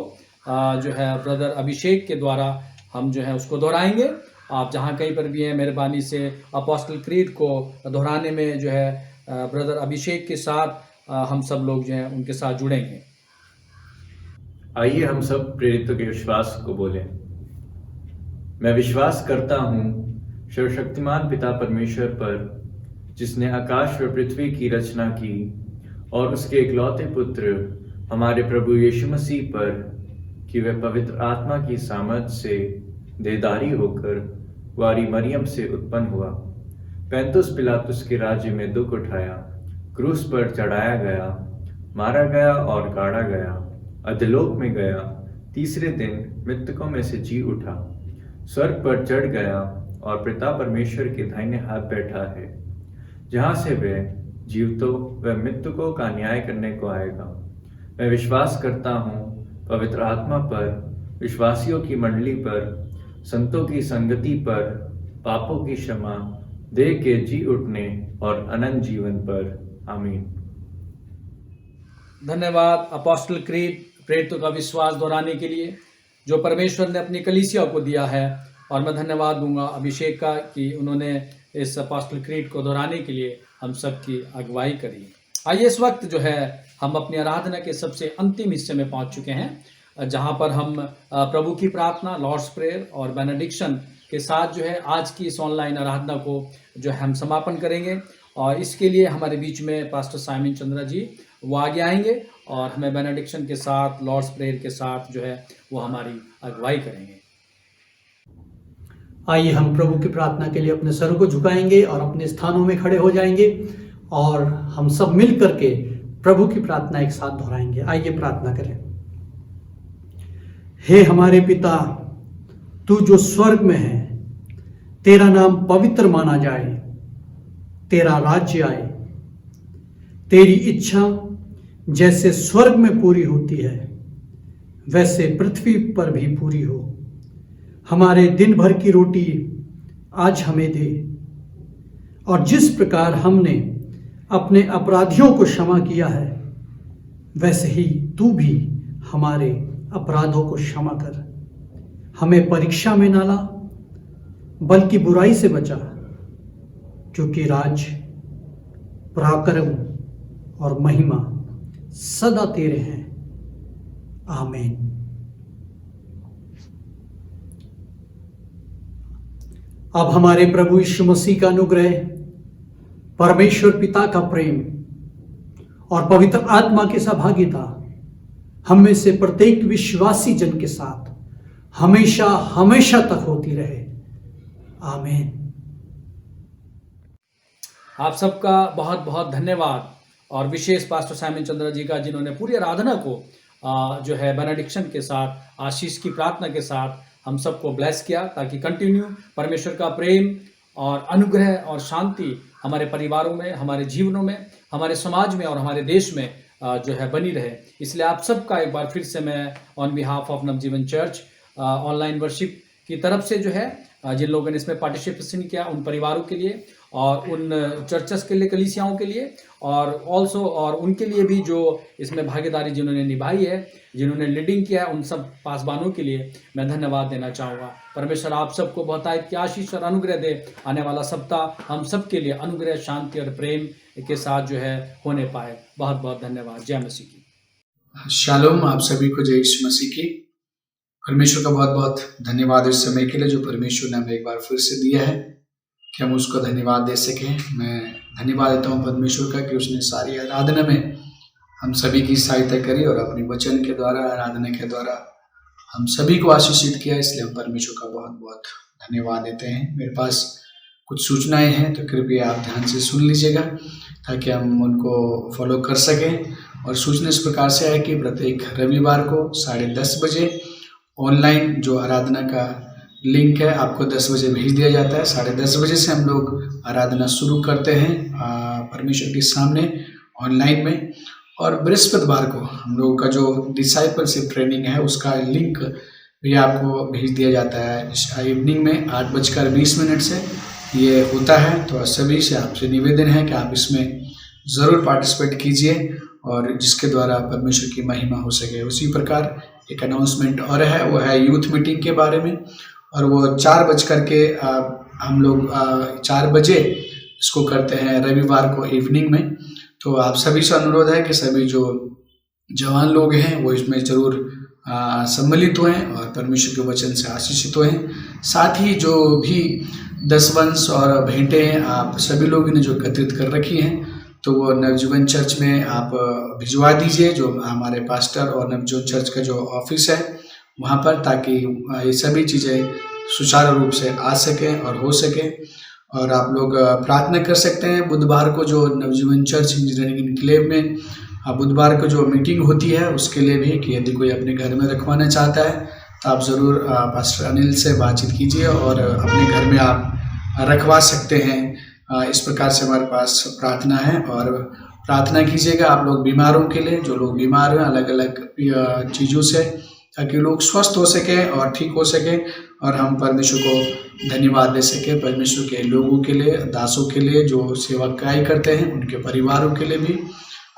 जो है ब्रदर अभिषेक के द्वारा हम जो है उसको दोहराएंगे। आप जहाँ कहीं पर भी हैं, मेहरबानी से अपोस्टल क्रीड को दोहराने में जो है ब्रदर अभिषेक के साथ हम सब लोग जो हैं उनके साथ जुड़ेंगे। आइए हम सब प्रेरितों के विश्वास को बोलें। मैं विश्वास करता हूँ सर्वशक्तिमान पिता परमेश्वर पर, जिसने आकाश व पृथ्वी की रचना की, और उसके इकलौते पुत्र हमारे प्रभु यीशु मसीह पर, कि वह पवित्र आत्मा की सामर्थ से देहधारी होकर कुंवारी मरियम से उत्पन्न हुआ, पैंतुस पिलातुस के राज्य में दुख उठाया, क्रूस पर चढ़ाया गया, मारा गया और गाड़ा गया, अधोलोक में गया, तीसरे दिन मृतकों में से जी उठा, स्वर्ग पर चढ़ गया और पिता परमेश्वर के दाहिने हाथ बैठा है, जहाँ से वह जीवतों व मृतकों का न्याय करने को आएगा। मैं विश्वास करता हूँ पवित्र आत्मा पर, विश्वासियों की मंडली पर, संतों की संगति पर, पापों की क्षमा, देह के जी उठने और अनंत जीवन पर, आमीन। धन्यवाद अपोस्टल क्रीड, प्रेरितों का विश्वास दोहराने के लिए जो परमेश्वर ने अपनी कलीसिया को दिया है। और मैं धन्यवाद दूंगा अभिषेक का कि उन्होंने इस अपोस्टल क्रीड को दोहराने के लिए हम सब की अगुवाई करी। आइए इस वक्त जो है हम अपनी आराधना के सबसे अंतिम हिस्से में पहुंच चुके हैं, जहां पर हम प्रभु की प्रार्थना, लॉर्ड्स प्रेयर और बेनेडिक्शन के साथ जो है आज की इस ऑनलाइन आराधना को जो है हम समापन करेंगे। और इसके लिए हमारे बीच में पास्टर साइमन चंद्रा जी वो आगे आएंगे और हमें बेनेडिक्शन के साथ, लॉर्ड्स प्रेयर के साथ जो है वो हमारी अगुवाई करेंगे। आइए हम प्रभु की प्रार्थना के लिए अपने सर को झुकाएंगे और अपने स्थानों में खड़े हो जाएंगे और हम सब मिल करके प्रभु की प्रार्थना एक साथ दोहराएंगे। आइए प्रार्थना करें। हे हमारे पिता, तू जो स्वर्ग में है, तेरा नाम पवित्र माना जाए, तेरा राज्य आए, तेरी इच्छा जैसे स्वर्ग में पूरी होती है वैसे पृथ्वी पर भी पूरी हो। हमारे दिन भर की रोटी आज हमें दे, और जिस प्रकार हमने अपने अपराधियों को क्षमा किया है वैसे ही तू भी हमारे अपराधों को क्षमा कर। हमें परीक्षा में ना ला बल्कि बुराई से बचा, क्योंकि राज, पराक्रम और महिमा सदा तेरे हैं। आमीन। अब हमारे प्रभु यीशु मसीह का अनुग्रह, परमेश्वर पिता का प्रेम और पवित्र आत्मा की सहभागिता हम में से प्रत्येक विश्वासी जन के साथ हमेशा हमेशा तक होती रहे। आमीन। आप सबका बहुत बहुत धन्यवाद और विशेष पास्टर साइमन चंद्रा जी का, जिन्होंने पूरी आराधना को जो है बेनेडिक्शन के साथ, आशीष की प्रार्थना के साथ हम सबको ब्लेस किया, ताकि कंटिन्यू परमेश्वर का प्रेम और अनुग्रह और शांति हमारे परिवारों में, हमारे जीवनों में, हमारे समाज में और हमारे देश में जो है बनी रहे। इसलिए आप सबका एक बार फिर से मैं on behalf of Navjeevan church online worship की तरफ से जो है जिन लोगों ने इसमें पार्टिसिपेशन किया उन परिवारों के लिए और उन चर्चेस के लिए, कलीसियाओं के लिए और ऑल्सो और उनके लिए भी जो इसमें भागीदारी जिन्होंने निभाई है, जिन्होंने लीडिंग किया है, उन सब पासबानों के लिए मैं धन्यवाद देना चाहूँगा। परमेश्वर आप सबको बहुतायत की आशीष और अनुग्रह दे। आने वाला सप्ताह हम सब के लिए अनुग्रह, शांति और प्रेम के साथ जो है होने पाए। बहुत बहुत धन्यवाद। जय मसीह की। शालोम आप सभी को जय यीशु मसीह की। परमेश्वर का बहुत बहुत धन्यवाद इस समय के लिए जो परमेश्वर ने हमें एक बार फिर से दिया है कि हम उसको धन्यवाद दे सकें। मैं धन्यवाद देता हूँ परमेश्वर का कि उसने सारी आराधना में हम सभी की सहायता करी और अपने वचन के द्वारा, आराधना के द्वारा हम सभी को आशीषित किया। इसलिए हम परमेश्वर का बहुत बहुत धन्यवाद देते हैं। मेरे पास कुछ सूचनाएं हैं तो कृपया आप ध्यान से सुन लीजिएगा ताकि हम उनको फॉलो कर सकें। और सूचना इस प्रकार से है कि प्रत्येक रविवार को 10:30 बजे ऑनलाइन जो आराधना का लिंक है आपको 10 बजे भेज दिया जाता है। 10:30 बजे से हम लोग आराधना शुरू करते हैं परमेश्वर के सामने ऑनलाइन में। और बृहस्पतिवार को हम लोगों का जो डिसाइपलशिप ट्रेनिंग है उसका लिंक भी आपको भेज दिया जाता है। इवनिंग में 8:20 से ये होता है। तो सभी से आपसे निवेदन है कि आप इसमें ज़रूर पार्टिसिपेट कीजिए और जिसके द्वारा परमेश्वर की महिमा हो सके। उसी प्रकार एक अनाउंसमेंट और है, वो है यूथ मीटिंग के बारे में। और वो 4 हम लोग 4 बजे इसको करते हैं रविवार को इवनिंग में। तो आप सभी से अनुरोध है कि सभी जो जवान लोग हैं वो इसमें ज़रूर सम्मिलित हुए और परमेश्वर के वचन से आशीषित हुए। साथ ही जो भी दशवंश और भेंटें हैं आप सभी लोगों ने जो एकत्रित कर रखी हैं तो वो नवजीवन चर्च में आप भिजवा दीजिए, जो हमारे पास्टर और नवजीवन चर्च का जो ऑफिस है वहाँ पर, ताकि ये सभी चीज़ें सुचारू रूप से आ सकें और हो सके। और आप लोग प्रार्थना कर सकते हैं बुधवार को जो नवजीवन चर्च इंजीनियरिंग इनक्लेव में बुधवार को जो मीटिंग होती है उसके लिए भी कि यदि कोई अपने घर में रखवाना चाहता है तो आप ज़रूर पास्टर अनिल से बातचीत कीजिए और अपने घर में आप रखवा सकते हैं। इस प्रकार से हमारे पास प्रार्थना है और प्रार्थना कीजिएगा आप लोग बीमारों के लिए, जो लोग बीमार हैं अलग अलग चीज़ों से, ताकि लोग स्वस्थ हो सकें और ठीक हो सकें और हम परमेश्वर को धन्यवाद दे सकें। परमेश्वर के लोगों के लिए, दासों के लिए जो सेवकाई करते हैं उनके परिवारों के लिए भी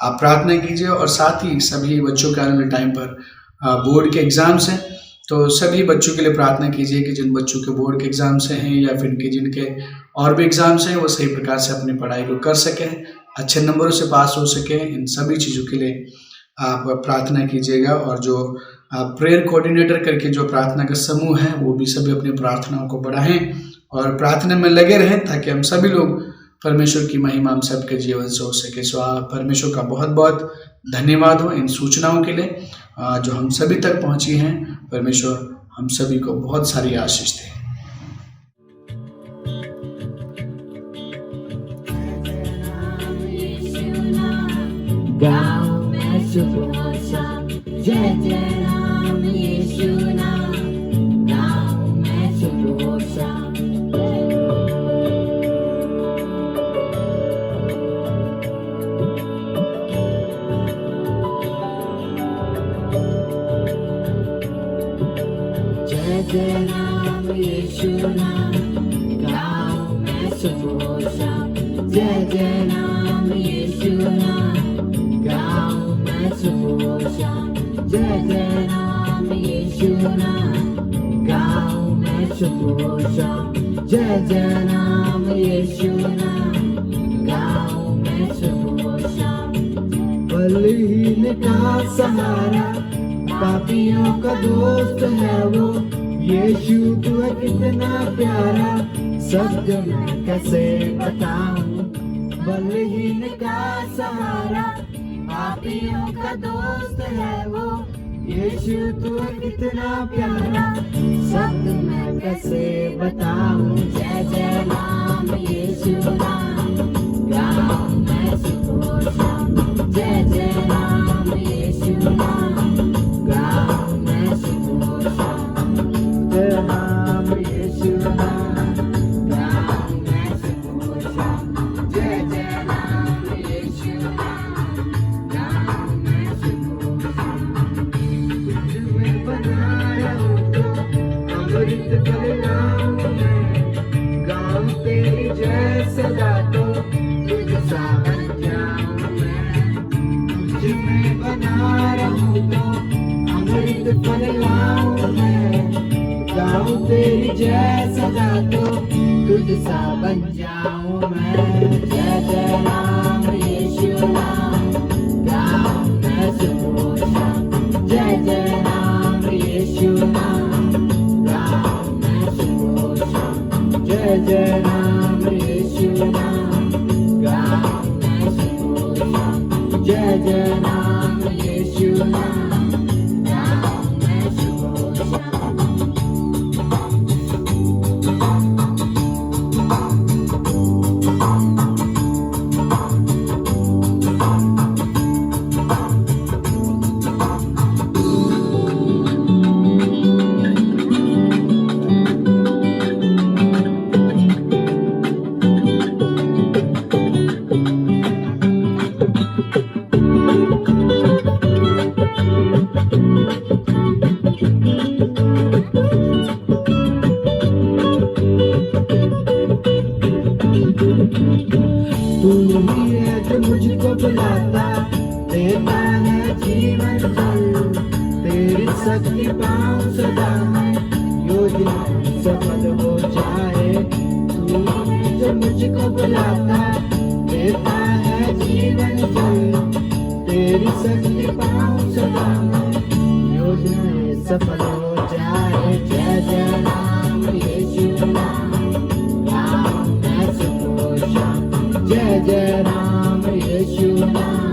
आप प्रार्थना कीजिए। और साथ ही सभी बच्चों के आने वाले टाइम पर बोर्ड के एग्ज़ाम्स हैं तो सभी बच्चों के लिए प्रार्थना कीजिए कि जिन बच्चों के बोर्ड के एग्ज़ाम्स हैं या फिर जिनके और भी एग्ज़ाम्स हैं वो सही प्रकार से अपनी पढ़ाई को कर सकें, अच्छे नंबरों से पास हो सकें। इन सभी चीज़ों के लिए आप प्रार्थना कीजिएगा। और जो प्रेयर कोऑर्डिनेटर करके जो प्रार्थना का समूह है वो भी सभी अपनी प्रार्थनाओं को बढ़ाएं और प्रार्थना में लगे रहें ताकि हम सभी लोग परमेश्वर की महिमा हम सबके जीवन से हो सके। सो परमेश्वर का बहुत बहुत धन्यवाद हो इन सूचनाओं के लिए जो हम सभी तक पहुंची हैं। परमेश्वर हम सभी को बहुत सारी आशीष दे। जय जय राम यीशु नाम, गाँव में सुबोसा। जय जय राम यीशु नाम, गाँव में सुबोसा। जय जय राम यीशु नाम, गाँव में सुबोसा। जय जय राम यीशु नाम, गाँव में सुबोसा। जय जय राम यीशु नाम, गाँव में सुबोसा। बलहीन का सहारा, पापियों का दोस्त है वो, यीशु तू है कितना प्यारा, शब्द में कैसे बताऊं। बलहीन का सहारा, पापियों का दोस्त है वो, यीशु तू है कितना प्यारा, शब्द में कैसे बताऊं। जय जय राम यीशु नाम, गाँव में सुबोसा। जय जय राम यीशु नाम, गाँव में सुबोसा। जय राम यीशु नाम, गाँव में सजा दो तुझ सा बन जाऊं मैं तुझ में बना रहूं तो अमृत फल लाऊं मैं गाऊं तेरी जय सजा दो तुझ सा बन जाऊं मैं जय जय राम यीशु नाम गाऊं मैं सुबह शाम जय जय राम यीशु नाम गाऊं मैं सुबह शाम जय जय राम यीशु नाम गाऊं मैं सुबह शाम जय जय राम यीशु नाम गाऊं मैं सुबह शाम तू ही है जो मुझको बुलाता देता है जीवन जल तेरी शक्ति पाऊं सदा मैं योजना सफल हो जाए तू ही जो मुझको बुलाता देता है जीवन जल तेरी शक्ति पाऊं सदा मैं योजना सफल हो जाए जय जय राम यीशु नाम गाऊं मैं सुबह शाम जय जय राम यीशु नाम